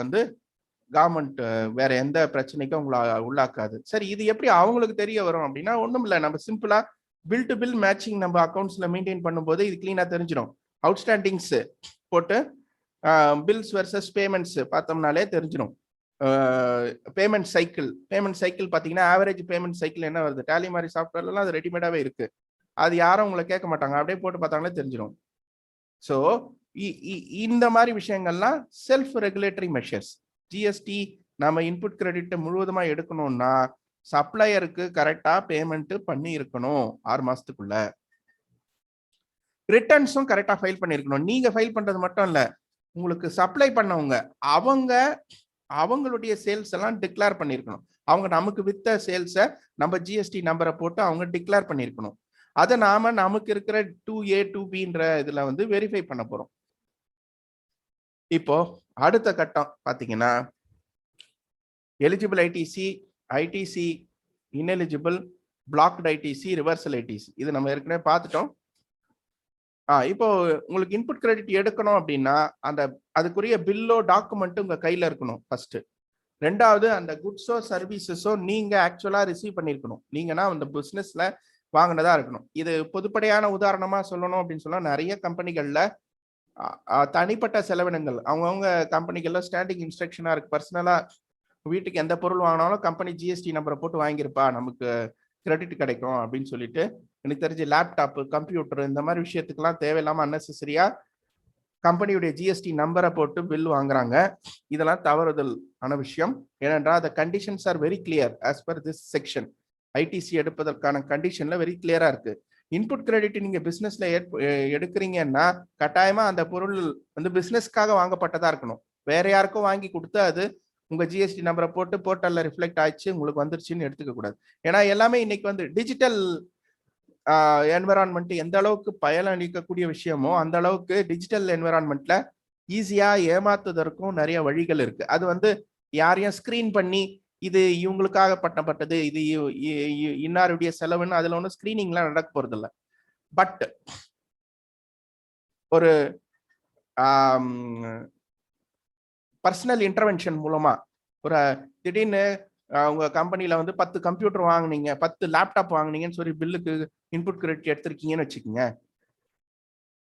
வந்து கவர்மெண்ட் வேற எந்த பிரச்சனைக்கும் உங்களை உள்ளாக்காது. சரி, இது எப்படி அவங்களுக்கு தெரிய வரும் அப்படின்னா ஒண்ணும் இல்லை, நம்ம சிம்பிளா பில் டு பில் மேட்சிங் நம்ம அக்கௌண்ட்ஸ்ல மெயின்டைன் பண்ணும்போது இது கிளீனா தெரிஞ்சிடும். அவுட்ஸ்டாண்டிங்ஸ் போட்டு பில்ஸ் வெர்சஸ் பேமெண்ட்ஸ் பார்த்தோம்னாலே தெரிஞ்சிடும். பேமெண்ட் சைக்கிள் பார்த்தீங்கன்னா ஆவரேஜ் பேமெண்ட் சைக்கிள் என்ன வருது, டேலி மாதிரி சாஃப்ட்வேர்லாம் அது ரெடிமேடாவே இருக்கு. அது யாரும் உங்களை கேட்க மாட்டாங்க, அப்படியே போட்டு பார்த்தாங்களே தெரிஞ்சிடும். ஸோ இந்த மாதிரி விஷயங்கள்லாம் செல்ஃப் ரெகுலேட்டரி மெஷர்ஸ். ஜிஎஸ்டி நம்ம இன்புட் கிரெடிட் முழுவதுமா எடுக்கணும்னா சப்ளையருக்கு கரெக்டா பேமெண்ட் பண்ணி இருக்கணும் 6 மாசத்துக்குள்ள. ரிட்டர்ன்ஸும் கரெக்டா ஃபைல் பண்ணிருக்கணும். நீங்க ஃபைல் பண்றது மட்டும் இல்ல, உங்களுக்கு சப்ளை பண்ணவங்க அவங்களுடைய சேல்ஸ் எல்லாம் டிக்ளேர் பண்ணிருக்கணும். அவங்க நமக்கு வித்த சேல்ஸை நம்ம ஜிஎஸ்டி நம்பரை போட்டு அவங்க டிக்ளேர் பண்ணிருக்கணும். அதை நாம நமக்கு இருக்கிற 2A 2Bன்ற இதுல வந்து வெரிஃபை பண்ண போறோம். இப்போ அடுத்த கட்டம் பாத்தீங்கன்னா eligible ITC ineligible, blocked ITC, reversal ITC, இது நம்ம ஏற்கனவே பார்த்துட்டோம். இப்போ உங்களுக்கு இன்புட் கிரெடிட் எடுக்கணும் அப்படின்னா அதுக்குரிய பில்லோ டாக்குமெண்ட் உங்க கையில இருக்கணும் ஃபர்ஸ்ட். ரெண்டாவது, அந்த குட்ஸோ சர்வீசஸோ நீங்க ஆக்சுவலா ரிசீவ் பண்ணிருக்கணும். நீங்கன்னா அந்த பிசினஸ்ல வாங்கினதா இருக்கணும். இது பொதுப்படையான உதாரணமா சொல்லணும் அப்படின்னு சொன்னா நிறைய கம்பெனிகள்ல தனிப்பட்ட செலவினங்கள் அவங்கவுங்க கம்பெனிகள்ல ஸ்டாண்டிங் இன்ஸ்ட்ரக்ஷனா இருக்கு. பர்சனலா வீட்டுக்கு எந்த பொருள் வாங்கினாலும் கம்பெனி ஜிஎஸ்டி நம்பரை போட்டு வாங்கியிருப்பா, நமக்கு கிரெடிட் கிடைக்கும் அப்படின்னு சொல்லிட்டு. எனக்கு தெரிஞ்சு லேப்டாப், கம்ப்யூட்டர் இந்த மாதிரி விஷயத்துக்கெல்லாம் தேவையில்லாம அன்னெசரியா கம்பெனியுடைய ஜிஎஸ்டி நம்பரை போட்டு பில் வாங்குறாங்க. இதெல்லாம் தவறுதல் ஆன விஷயம். ஏனென்றால் the conditions are very clear as per this section. ITC எடுப்பதற்கான கண்டிஷன்ல வெரி கிளியரா இருக்கு. இன்புட் கிரெடிட் நீங்க பிசினஸ்ல எடுக்கிறீங்கன்னா கட்டாயமா அந்த பொருள் வந்து பிசினஸ்க்காக வாங்கப்பட்டதா இருக்கணும். வேற யாருக்கும் வாங்கி கொடுத்து அது உங்க ஜிஎஸ்டி நம்பரை போட்டு போர்ட்டல்ல ரிஃப்ளெக்ட் ஆயிடுச்சு உங்களுக்கு வந்துருச்சுன்னு எடுத்துக்க கூடாது. ஏன்னா எல்லாமே இன்னைக்கு வந்து டிஜிட்டல் என்விரான்மெண்ட் எந்த அளவுக்கு பயனளிக்கக்கூடிய விஷயமோ அந்த அளவுக்கு டிஜிட்டல் என்விரான்மெண்ட்ல ஈஸியா ஏமாத்துவதற்கும் நிறைய வழிகள் இருக்கு. அது வந்து யாரையும் ஸ்கிரீன் பண்ணி இது இவங்களுக்காக பண்ணப்பட்டது, இது இன்னாருடைய செலவுன்னு அதுல ஒன்றும் ஸ்கிரீனிங்லாம் நடக்க போறது இல்லை. பட் ஒரு பர்சனல் இன்டர்வென்ஷன் மூலமா ஒரு திடீர்னு உங்க கம்பெனில வந்து 10 கம்ப்யூட்டர் வாங்குனீங்க, 10 லேப்டாப் வாங்குனீங்கன்னு சொல்லி பில்லுக்கு இன்புட் கிரெடிட் எடுத்திருக்கீங்கன்னு வச்சுக்கோங்க.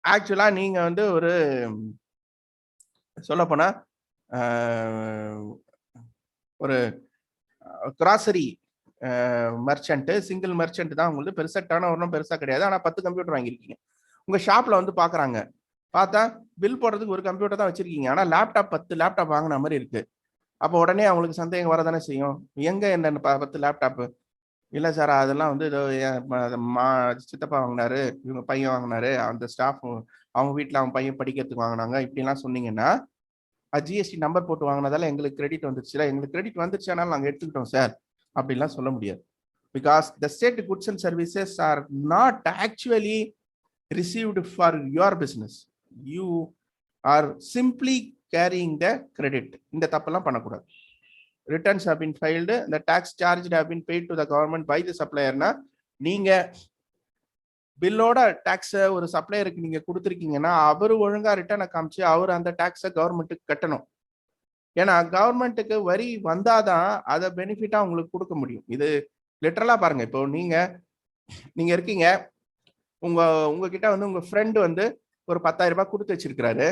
ஆக்சுவலா நீங்க வந்து ஒரு சொல்ல போனா ஒரு கிராசரி மர்ச்சன்ட், சிங்கிள் மர்ச்சன்ட் தான் உங்களுக்கு, பெருசா டர்ன் ஓவரும் பெருசா கிடையாது. ஆனா 10 கம்ப்யூட்டர் வாங்கியிருக்கீங்க. உங்க ஷாப்ல வந்து பாக்குறாங்க, பார்த்தா பில் போடுறதுக்கு ஒரு கம்ப்யூட்டர் தான் வச்சிருக்கீங்க, ஆனா லேப்டாப் 10 லேப்டாப் வாங்கின மாதிரி இருக்கு. அப்போ உடனே அவங்களுக்கு சந்தேகம் வரதானே செய்யும், எங்க என்ன 10 லேப்டாப் இல்லை சார், அதெல்லாம் வந்து ஏதோ சித்தப்பா வாங்கினாரு, இவங்க பையன் வாங்கினாரு, அந்த ஸ்டாஃப் அவங்க வீட்டில் அவங்க பையன் படிக்கிறதுக்கு வாங்கினாங்க, இப்படிலாம் சொன்னீங்கன்னா ஜிஎஸ்டி நம்பர் போட்டு வாங்கினதால எங்களுக்கு கிரெடிட் வந்துருச்சுல, எங்களுக்கு கிரெடிட் வந்துருச்சானாலும் நாங்கள் எடுத்துக்கிட்டோம் சார் அப்படிலாம் சொல்ல முடியாது. Because the state goods and services are not actually received for your business. You are simply carrying the credit. இந்த தப்பெல்லாம் பண்ணக்கூடாது. returns have been filed, the tax charged have been paid to the government by the supplier. னா நீங்க பில்லோட டாக்ஸை ஒரு சப்ளையருக்கு நீங்க கொடுத்துருக்கீங்கன்னா அவர் ஒழுங்கா ரிட்டர்னை காமிச்சு அவர் அந்த டாக்ஸை கவர்மெண்ட்டுக்கு கட்டணும். ஏன்னா கவர்மெண்ட்டுக்கு வரி வந்தாதான் அதை பெனிஃபிட்டா உங்களுக்கு கொடுக்க முடியும். இது லிட்டரலா பாருங்க. இப்போ நீங்க இருக்கீங்க, உங்ககிட்ட வந்து உங்க ஃப்ரெண்டு வந்து ஒரு 10,000 ரூபாய் கொடுத்து வச்சிருக்கிறாரு.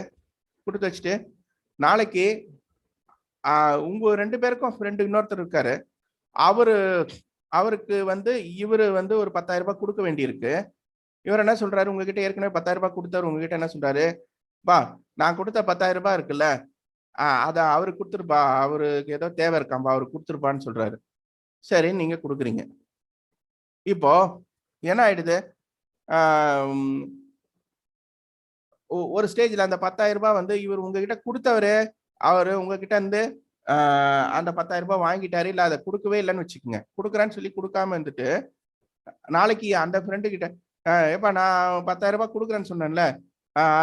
கொடுத்து வச்சுட்டு நாளைக்கு உங்க 2 பேருக்கும் ஃப்ரெண்டு இன்னொருத்தர் இருக்காரு, அவருக்கு வந்து இவரு வந்து ஒரு 10,000 ரூபாய் கொடுக்க வேண்டியிருக்கு. இவர் என்ன சொல்றாரு, உங்ககிட்ட ஏற்கனவே 10,000 ரூபாய் கொடுத்தாரு, உங்ககிட்ட என்ன சொல்றாரு, பா நான் கொடுத்த 10,000 ரூபாய் இருக்குல்ல, அத அவருக்கு கொடுத்துருப்பா, அவருக்கு ஏதோ தேவை இருக்காம்பா, அவருக்கு கொடுத்துருப்பான்னு சொல்றாரு. சரி, நீங்க கொடுக்குறீங்க. இப்போ என்ன ஆயிடுது, ஒரு ஸ்டேஜ்ல அந்த 10,000 ரூபாய் வந்து இவர் உங்ககிட்ட கொடுத்தவரு அவரு உங்ககிட்ட இருந்து அந்த 10,000 ரூபாய் வாங்கிட்டாரு, இல்ல அதை கொடுக்கவே இல்லைன்னு வச்சுக்கோங்க. கொடுக்குறேன்னு சொல்லி கொடுக்காம இருந்துட்டு நாளைக்கு அந்த ஃப்ரெண்டு கிட்ட ஏப்பா நான் 10,000 ரூபாய் கொடுக்குறேன்னு சொன்னேன்ல,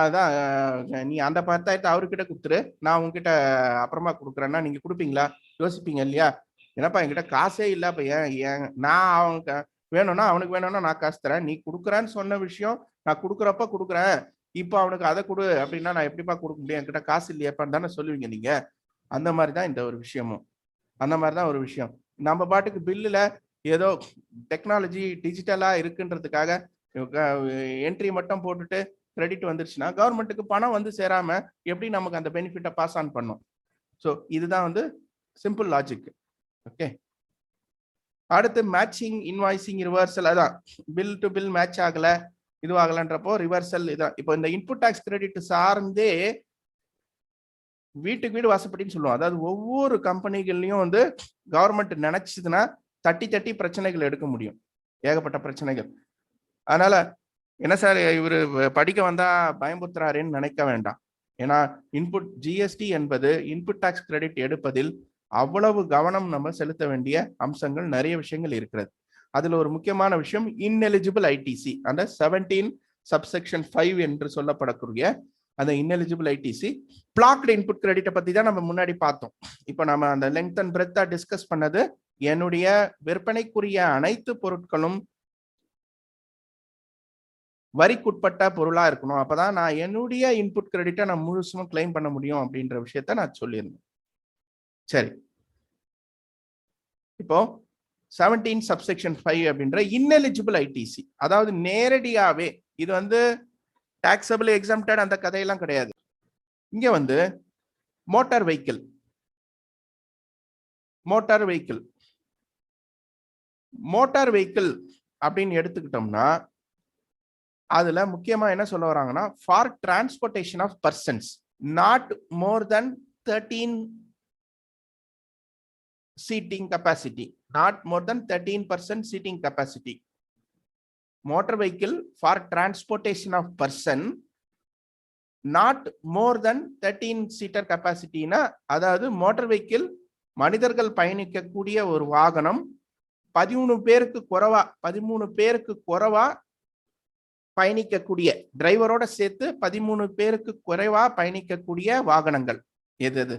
அதான் நீ அந்த 10,000 அவர்கிட்ட கொடுத்துரு, நான் உங்ககிட்ட அப்புறமா கொடுக்குறேன்னா நீங்க கொடுப்பீங்களா? யோசிப்பீங்க இல்லையா? என்னப்பா என்கிட்ட காசே இல்லை, அப்ப ஏன் நான் அவங்க வேணும்னா அவனுக்கு வேணும்னா நான் காசு தரேன், நீ கொடுக்குறேன்னு சொன்ன விஷயம் நான் கொடுக்குறப்ப கொடுக்குறேன், இப்போ அவனுக்கு அதை கொடு அப்படின்னா நான் எப்படிப்பா கொடுக்க முடியும், என்கிட்ட காசு இல்லையாப்பான்னு தானே சொல்லுவீங்க நீங்க. அந்த மாதிரி தான் இந்த ஒரு விஷயமும். அந்த மாதிரி தான் ஒரு விஷயம். நம்ம பாட்டுக்கு பில்லுல ஏதோ டெக்னாலஜி டிஜிட்டலா இருக்குன்றதுக்காக என்ட்ரி மட்டும் போட்டுட்டு கிரெடிட் வந்துருச்சுன்னா கவர்மெண்ட்டுக்கு பணம் வந்து சேராம எப்படி நமக்கு அந்த பெனிஃபிட்டை பாஸ் ஆன் பண்ணும்? ஸோ இதுதான் வந்து சிம்பிள் லாஜிக். ஓகே, அடுத்து மேட்சிங் இன்வாய்சிங் ரிவர்சல். அதான் பில் டு பில் மேட்ச் ஆகல இதுவாகலன்றப்போ ரிவர்சல். இதான் இப்போ இந்த இன்புட் டாக்ஸ் கிரெடிட் சார்ந்தே வீட்டுக்கு வீடு வாசப்படின்னு சொல்லுவோம். அதாவது ஒவ்வொரு கம்பெனிகள்லயும் வந்து கவர்மெண்ட் நினைச்சதுன்னா தட்டி தட்டி பிரச்சனைகள் எடுக்க முடியும், ஏகப்பட்ட பிரச்சனைகள். அதனால என்ன சார் இவரு படிக்க வந்தா பயமுறுத்துறாருன்னு நினைக்க வேண்டாம். ஏன்னா இன்புட் ஜிஎஸ்டி என்பது இன்புட் டாக்ஸ் கிரெடிட் எடுப்பதில் அவ்வளவு கவனம் நம்ம செலுத்த வேண்டிய அம்சங்கள் நிறைய விஷயங்கள் இருக்கிறது. அதுல ஒரு முக்கியமான விஷயம் இன்எலிஜிபிள் ஐடிசி, அந்த 17 சப்செக்ஷன் 5 என்று சொல்லப்படக்கூடிய அந்த இன்எலிஜிபிள் ஐடிசி. பிளாக்டு இன்புட் கிரெடிட்டை பத்தி தான் நம்ம முன்னாடி பார்த்தோம். இப்போ நம்ம அந்த லெங்த் அண்ட் பிரெத்தா டிஸ்கஸ் பண்ணது, என்னுடைய விற்பனைக்குரிய அனைத்து பொருட்களும் வரிக்குட்பட்ட பொருளா இருக்கணும், அப்பதான் நான் என்னுடைய இன்புட் கிரெடிட்டை நான் முழுசும் கிளைம் பண்ண முடியும் அப்படின்ற விஷயத்த நான் சொல்லியிருந்தேன். சரி, இப்போ 17 சப்செக்ஷன் 5 அப்படின்ற இன்எலிஜிபிள் ஐடிசி, அதாவது நேரடியாவே இது வந்து டாக்ஸபிள் எக்ஸம்ப்டட் அந்த கதையெல்லாம் கிடையாது. இங்க வந்து மோட்டார் வெஹிக்கிள் அப்படின்னு எடுத்துக்கிட்டோம்னா அதுல முக்கியமா என்ன சொல்ல வராங்கன்னா, for transportation of persons not more then 13 seating capacity, not more than 13% seating capacity. Motor vehicle for transportation of person not more than 13 seater capacity னா, அதாவது மோட்டார் வெஹிக்கிள் மனிதர்கள் பயணிக்கக்கூடிய ஒரு வாகனம் 13 பேருக்கு குறைவா பயணிக்கக்கூடிய, டிரைவரோட சேர்த்து 13 பேருக்கு குறைவா பயணிக்கக்கூடிய வாகனங்கள் எது?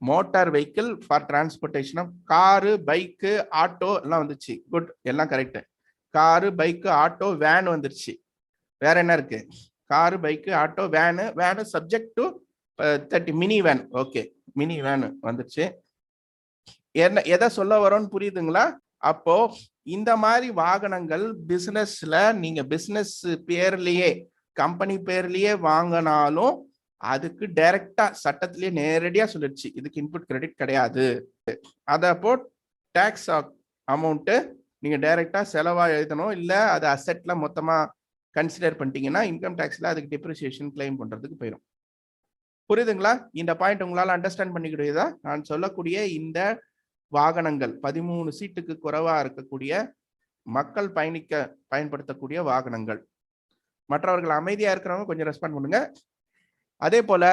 Motor vehicle for transportation of car, bike, auto எல்லாம் வந்துச்சு. குட், எல்லாம் correct. Car, bike, auto, van வந்துருச்சு. வேற என்ன இருக்கு? Car, bike, auto, van subject to 30 mini van. Okay, mini van வந்துருச்சு. என்ன எதை சொல்ல வரோன்னு புரியுதுங்களா? அப்போ இந்த மாதிரி வாகனங்கள் பிசினஸ்ல நீங்க பிசினஸ் பேர்லயே கம்பெனி பேர்லயே வாங்கினாலும் அதுக்கு டைரக்டா சட்டத்திலேயே நேரடியா சொல்லிடுச்சு, இதுக்கு இன்புட் கிரெடிட் கிடையாது. அதப்போ டாக்ஸ் அமௌண்ட் நீங்க டைரக்டா செலவா எழுதணும், இல்ல அது அசெட்ல மொத்தமா கன்சிடர் பண்ணிட்டீங்கன்னா இன்கம் டாக்ஸ்ல அதுக்கு டிப்ரிசியேஷன் கிளைம் பண்றதுக்கு போயிடும். புரியுதுங்களா? இந்த பாயிண்ட் உங்களால அண்டர்ஸ்டாண்ட் பண்ணிக்கிடுதா? நான் சொல்லக்கூடிய இந்த வாகனங்கள் 13 சீட்டுக்கு குறைவா இருக்கக்கூடிய மக்கள் பயன்படுத்தக்கூடிய வாகனங்கள். மற்றவர்கள் அமைதியா இருக்கிறவங்க கொஞ்சம் ரெஸ்பாண்ட் பண்ணுங்க. அதே போல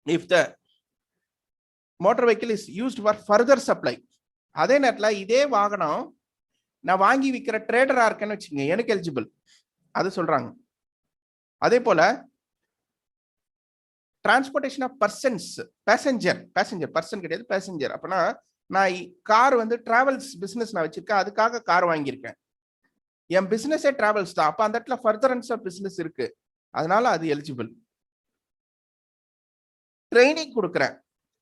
if the motor vehicle is used for further supply, அதே நேரத்துல இதே வாகனம் நான் வாங்கி விற்கிற ட்ரேடரா இருக்கேன்னு வச்சுங்க, எனக்கு எலிஜிபிள், அது சொல்றாங்க. அதே போல transportation of persons, passenger person கிடையாது, பேசஞ்சர். அப்பனா நான் கார் வந்து டிராவல்ஸ் பிசினஸ் நான் வச்சிருக்கேன், அதுக்காக கார் வாங்கியிருக்கேன், என் பிசினஸே டிராவல்ஸ் தான், அப்ப அந்த இடத்துல ஃபர்தரன்ஸ் ஆஃப் பிசினஸ் இருக்கு, அதனால அது எலிஜிபிள். ட்ரைனிங் கொடுக்குறேன்,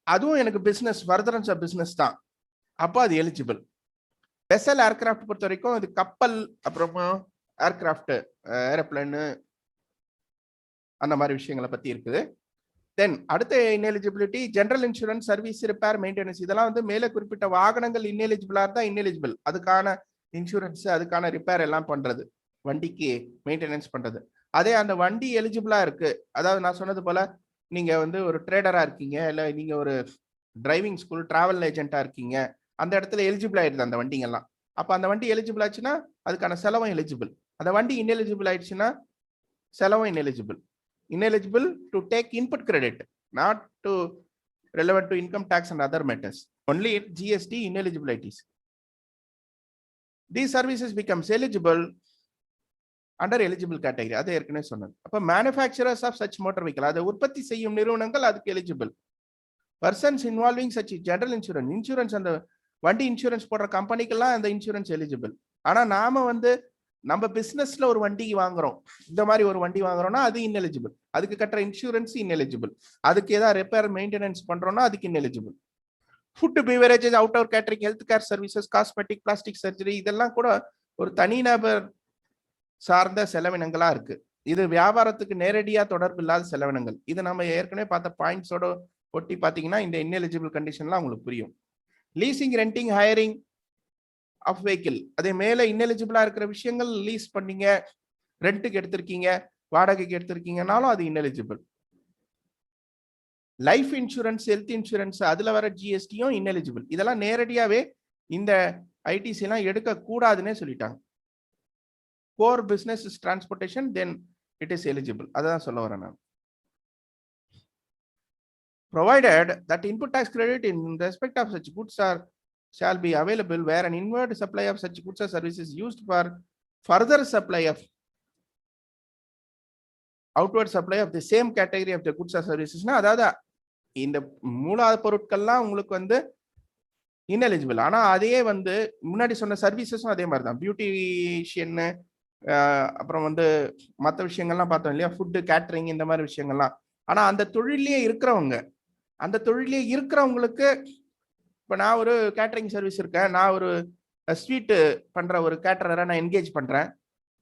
அதுவும் எனக்கு பிசினஸ், ஃபர்தரன்ஸ் ஆஃப் பிசினஸ் தான், அப்போ அது எலிஜிபிள். வெசல் ஏர்கிராஃப்ட் பொறுத்த வரைக்கும் இது கப்பல், அப்புறமா ஏர்கிராஃப்ட், ஏரோப்ளேனு, அந்த மாதிரி விஷயங்களை பத்தி இருக்குது. தென் அடுத்த ineligibility general insurance, service, repair, maintenance. இதெல்லாம் வந்து மேலே குறிப்பிட்ட வாகனங்கள் இன்எலிஜிபிளா இருந்தா இன்எலிஜிபிள், அதுக்கான இன்சூரன்ஸ், அதுக்கான ரிப்பேர் எல்லாம் பண்றது, வண்டிக்கு மெயின்டெனன்ஸ் பண்றது. அதே அந்த வண்டி எலிஜிபிளா இருக்கு, அதாவது நான் சொன்னது போல நீங்க வந்து ஒரு ட்ரேடரா இருக்கீங்க, இல்ல நீங்க ஒரு டிரைவிங் ஸ்கூல் டிராவல் ஏஜென்ட்டா இருக்கீங்க, அந்த இடத்துல எலிஜிபிள் ஆயிடுது அந்த வண்டிங்கெல்லாம். அப்ப அந்த வண்டி எலிஜிபிள் ஆச்சுன்னா அதுக்கான செலவும் எலிஜிபிள். அந்த வண்டி இன்எலிஜிபிள் ஆயிடுச்சுன்னா செலவும் ineligible. ineligible to take input credit, not to relevant to income tax and other matters. Only GST ineligibilities. These services becomes eligible under eligible category. அது ஏற்கனவே சொன்னது. அப்ப manufacturers of such motor vehicle, அதை உற்பத்தி செய்யும் நிறுவனங்கள் அதுக்கு eligible. Persons involving such general insurance அந்த வண்டி இன்சூரன்ஸ் போடுற கம்பெனிக்கெல்லாம் அந்த இன்சூரன்ஸ் எலிஜிபிள். ஆனா நாம வந்து நம்ம பிசினஸ்ல ஒரு வண்டி வாங்குறோம், இந்த மாதிரி ஒரு வண்டி வாங்குறோம்னா அது இன்எலிஜிபிள். அதுக்கு கட்டுற இன்சூரன்ஸ் இன்எலிஜிபிள். அதுக்கு ஏதாவது ரிப்பேர் மெயின்டெனன்ஸ் பண்றோம்னா அதுக்கு ineligible. Food beverages, outdoor catering, health care services, cosmetic, plastic surgery, இதெல்லாம் கூட ஒரு தனிநபர் சார்ந்த செலவினங்களா இருக்கு. இது வியாபாரத்துக்கு நேரடியா தொடர்பு இல்லாத செலவினங்கள். இது நம்ம ஏற்கனவே பார்த்த பாயிண்ட்ஸோட ஒட்டி பாத்தீங்கன்னா இந்த இன்எலிஜிபிள் கண்டிஷன்லாம் உங்களுக்கு புரியும். Leasing, renting, hiring of vehicle, அதே மேல இன்எலிஜிபிளா இருக்கிற விஷயங்கள், லீஸ் பண்ணீங்க, ரெண்ட்டுக்கு எடுத்திருக்கீங்க, வாடகைக்கு எடுத்திருக்கீங்கனாலும் அது ineligible. Life insurance, health insurance, அதுல வர ஜிஎஸ்டியும் இன்எலிஜிபிள். இதெல்லாம் நேரடியாவே இந்த ஐடிசி எல்லாம் எடுக்க கூடாதுன்னே சொல்லிட்டாங்க. Core business is transportation, then it is eligible. அதான் சொல்ல வரேன் நான். Provided that input tax credit in respect of such goods shall be available where an inward supply of such goods or services used for further supply of outward supply of the same category of the goods or services. அதாவது இந்த மூலா பொருட்கள்லாம் உங்களுக்கு வந்து ineligible. ஆனா அதே வந்து முன்னாடி சொன்ன சர்வீசஸும் அதே மாதிரி தான். பியூட்டிஷியன், அப்புறம் வந்து மற்ற விஷயங்கள்லாம் பார்த்தோம் இல்லையா, ஃபுட்டு, கேட்டரிங், இந்த மாதிரி விஷயங்கள்லாம். ஆனா அந்த தொழிலே இருக்கிறவங்களுக்கு இப்போ நான் ஒரு கேட்டரிங் சர்வீஸ் இருக்கேன், நான் ஒரு ஸ்வீட் பண்ற ஒரு கேட்டரரை நான் என்கேஜ் பண்றேன்.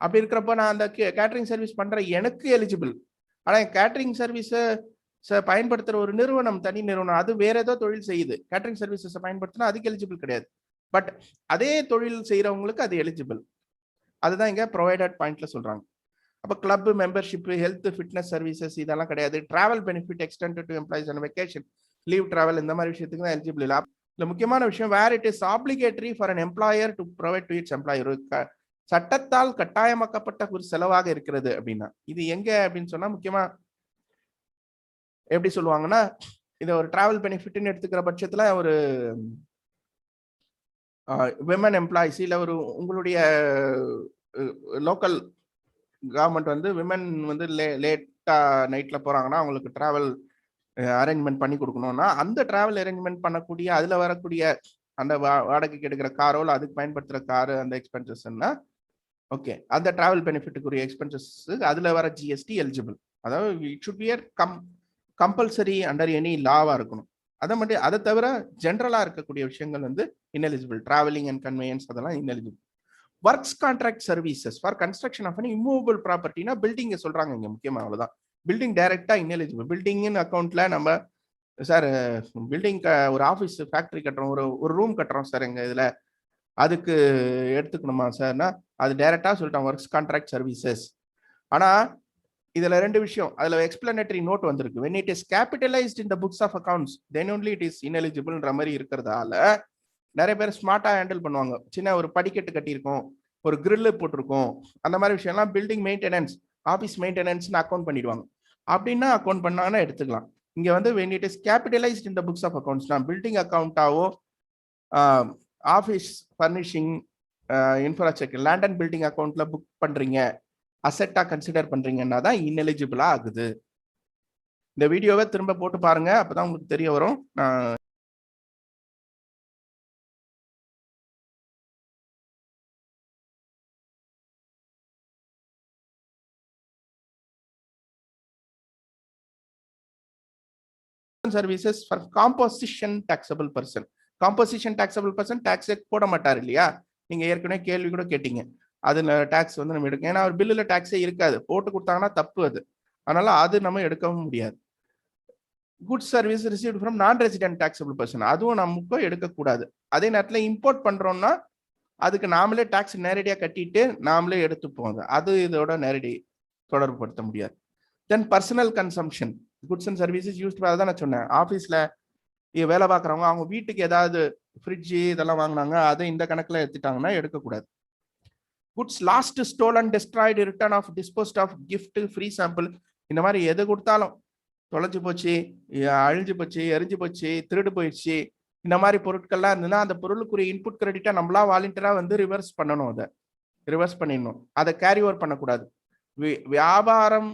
அப்படி இருக்கிறப்ப நான் அந்த கேட்டரிங் சர்வீஸ் பண்ற எனக்கு எலிஜிபிள். ஆனா கேட்டரிங் சர்வீஸை பயன்படுத்துற ஒரு நிறுவனம், தனி நிறுவனம், அது வேற ஏதோ தொழில் செய்யுது, கேட்டரிங் சர்வீசஸ் பயன்படுத்தினா அதுக்கு எலிஜிபிள் கிடையாது. பட் அதே தொழில் செய்யறவங்களுக்கு அது எலிஜிபிள். அதுதான் இங்க ப்ரொவைடட் பாயிண்ட்ல சொல்றாங்க. அப்போ club membership, health, fitness services இதெல்லாம் கிடையாது. Travel benefit extended to employees and vacation, leave travel, இந்த மாதிரி விஷயத்துக்கு தான் எலிஜிபிள் இல்லை. இந்த முக்கியமான விஷயம், where it is obligatory for an employer to provide to its employer, சட்டத்தால் கட்டாயமாக்கப்பட்ட ஒரு செலவாக இருக்கிறது அப்படின்னா இது எங்க அப்படின்னு சொன்னா, முக்கியமா எப்படி சொல்லுவாங்கன்னா, இதை ஒரு டிராவல் பெனிஃபிட்னு எடுத்துக்கிற பட்சத்துல ஒரு விமன் எம்ப்ளாயிஸ் இல்லை ஒரு உங்களுடைய லோக்கல் கவர்மெண்ட் வந்து விமன் வந்து லேட்டா நைட்ல போறாங்கன்னா அவங்களுக்கு டிராவல் அரேஞ்ச்மெண்ட் பண்ணி கொடுக்கணும்னா அந்த டிராவல் அரேஞ்ச்மெண்ட் பண்ணக்கூடிய அதுல வரக்கூடிய அந்த வாடகைக்கு எடுக்கிற காரோ இல்லை அதுக்கு பயன்படுத்துற காரு, அந்த எக்ஸ்பென்சஸ்ன்னா ஓகே, அந்த டிராவல் பெனிஃபிட்டுக்குரிய எக்ஸ்பென்சஸ் அதுல வர ஜிஎஸ்டி எலிஜிபிள். அதாவது it should be compulsory under any லாவா இருக்கணும். அதை தவிர ஜென்ரலா இருக்கக்கூடிய விஷயங்கள் வந்து இன்எலிஜிபிள். டிராவலிங் அண்ட் கன்வேயன்ஸ் அதெல்லாம் ineligible. Works contract services for construction of immovable ப்ராப்பர்ட்டினா பில்டிங் சொல்றாங்க இங்க முக்கியமா, அவ்வளவுதான். பில்டிங் டைரக்டா இன்எலிஜிபிள். பில்டிங்னு அக்கௌண்ட்ல நம்ம சார் பில்டிங் ஒரு ஆஃபீஸ் ஃபேக்டரி கட்டுறோம், ஒரு ரூம் கட்டுறோம் சார் எங்க இதுல, அதுக்கு எடுத்துக்கணுமா சார்னா அது டைரக்டா சொல்லிட்டாங்க ஒர்க்ஸ் கான்ட்ராக்ட் சர்வீசஸ். ஆனா இதுல ரெண்டு விஷயம், அதுல எக்ஸ்பிளனேட்டரி நோட் வந்திருக்கு. when it is capitalized in the books of accounts then only it is ineligible-ன்ற மாதிரி இருக்கிறதால நிறைய பேர் ஸ்மார்ட்டா ஹேண்டில் பண்ணுவாங்க. சின்ன ஒரு படிக்கட்டு கட்டியிருக்கோம், ஒரு கிரில் போட்டிருக்கோம், அந்த மாதிரி விஷயம்லாம் பில்டிங் மெயின்டெனன்ஸ், ஆஃபீஸ் மெயின்டெனன்ஸ்னு அக்கௌண்ட் பண்ணிடுவாங்க. அப்படின்னா அக்கௌண்ட் பண்ணாங்கன்னா எடுத்துக்கலாம். இங்க வந்து when it is capitalized in the books of accounts நான் பில்டிங் அக்கௌண்ட்டாவோ office furnishing, infrastructure, land and building அக்கௌண்ட்ல புக் பண்றீங்க, அசெட்டா கன்சிடர் பண்றீங்கன்னா தான் இன்எலிஜிபிளா ஆகுது. இந்த வீடியோவை திரும்ப போட்டு பாருங்க, அப்பதான் உங்களுக்கு தெரிய வரும். Services for composition taxable person. Composition taxable person tax போட மாட்டார் இல்லையா, நீங்க ஏற்கனவே கேள்வி கூட கேட்டீங்க. அதுல டாக்ஸ் வந்து நம்ம எடுக்க, ஏன்னா அவர் பில்லுல டாக்ஸே இருக்காது, போட்டு கொடுத்தாங்கன்னா தப்பு அது, அதனால அது நம்ம எடுக்கவும் முடியாது. குட்ஸ் சர்வீஸ் ரிசீவ்ட் ஃப்ரம் நான் ரெசிடென்ட் டாக்ஸபிள் பர்சன், அதுவும் நமக்கு எடுக்கக்கூடாது. அதே நேரத்தில் இம்போர்ட் பண்றோம்னா அதுக்கு நாமளே டாக்ஸ் நேரடியாக கட்டிட்டு நாமளே எடுத்துப்போம், அது இதோட நேரடி தொடர்பு படுத்த முடியாது. தென் personal consumption goods and services used, அதான் நான் சொன்னேன், ஆஃபீஸ்ல வேலை பார்க்குறவங்க அவங்க வீட்டுக்கு ஏதாவது ஃப்ரிட்ஜு இதெல்லாம் வாங்கினாங்க, அதை இந்த கணக்கில் எடுத்துட்டாங்கன்னா எடுக்கக்கூடாது. Goods lost, stolen, destroyed, return of, disposed of, gift, free sample, இந்த மாதிரி எது கொடுத்தாலும் தொலைஞ்சு போச்சு, அழிஞ்சு போச்சு, எரிஞ்சு போச்சு, திருடு போயிடுச்சு, இந்த மாதிரி பொருட்கள்லாம் இருந்ததுன்னா அந்த பொருளுக்குரிய இன்புட் கிரெடிட்டா நம்மளா வாலண்டியரா வந்து ரிவர்ஸ் பண்ணணும். அதை ரிவர்ஸ் பண்ணிடணும். அதை கேரி ஓவர் பண்ணக்கூடாது. வியாபாரம்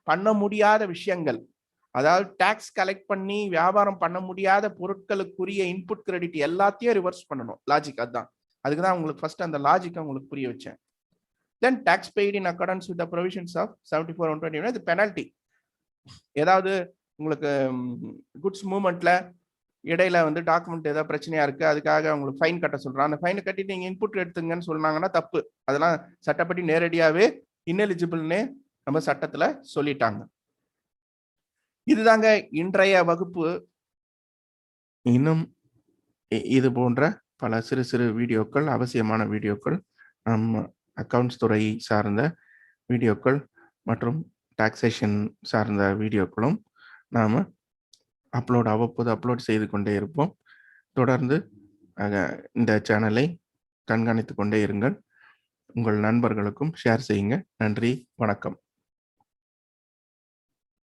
பண்ண முடியாத விஷயங்கள், அதாவது டாக்ஸ் கலெக்ட் பண்ணி வியாபாரம் பண்ண முடியாத பொருட்களுக்குரிய இன்புட் கிரெடிட் எல்லாத்தையும் ரிவர்ஸ் பண்ணணும். லாஜிக் அதுதான். அதுக்கு தான் உங்களுக்கு ஃபர்ஸ்ட் அந்த லாஜிக்கை உங்களுக்கு புரிய வச்சேன். Then tax paid in accordance with the provisions of 74(121) இது பெனல்டி. ஏதாவது உங்களுக்கு குட்ஸ் மூவ்மெண்ட்ல இடையில வந்து டாக்குமெண்ட் ஏதாவது பிரச்சனையா இருக்கு, அதுக்காக உங்களுக்கு ஃபைன் கட்ட சொல்றான். அந்த ஃபைனை கட்டிட்டு நீங்க இன்புட் எடுத்துங்கன்னு சொன்னாங்கன்னா தப்பு. அதெல்லாம் சட்டப்படி நேரடியாவே இன்எலிஜிபிள்னு நம்ம சட்டத்துல சொல்லிட்டாங்க. இதுதாங்க இன்றைய வகுப்பு. இன்னும் இது போன்ற பல சிறு சிறு வீடியோக்கள், அவசியமான வீடியோக்கள், நம்ம அக்கவுண்ட்ஸ் துறை சார்ந்த வீடியோக்கள் மற்றும் டாக்ஸேஷன் சார்ந்த வீடியோக்களும் நாம் அவ்வப்போது அப்லோட் செய்து கொண்டே இருப்போம். தொடர்ந்து இந்த சேனலை கண்காணித்து கொண்டே இருங்கள். உங்கள் நண்பர்களுக்கும் ஷேர் செய்யுங்க. நன்றி, வணக்கம்.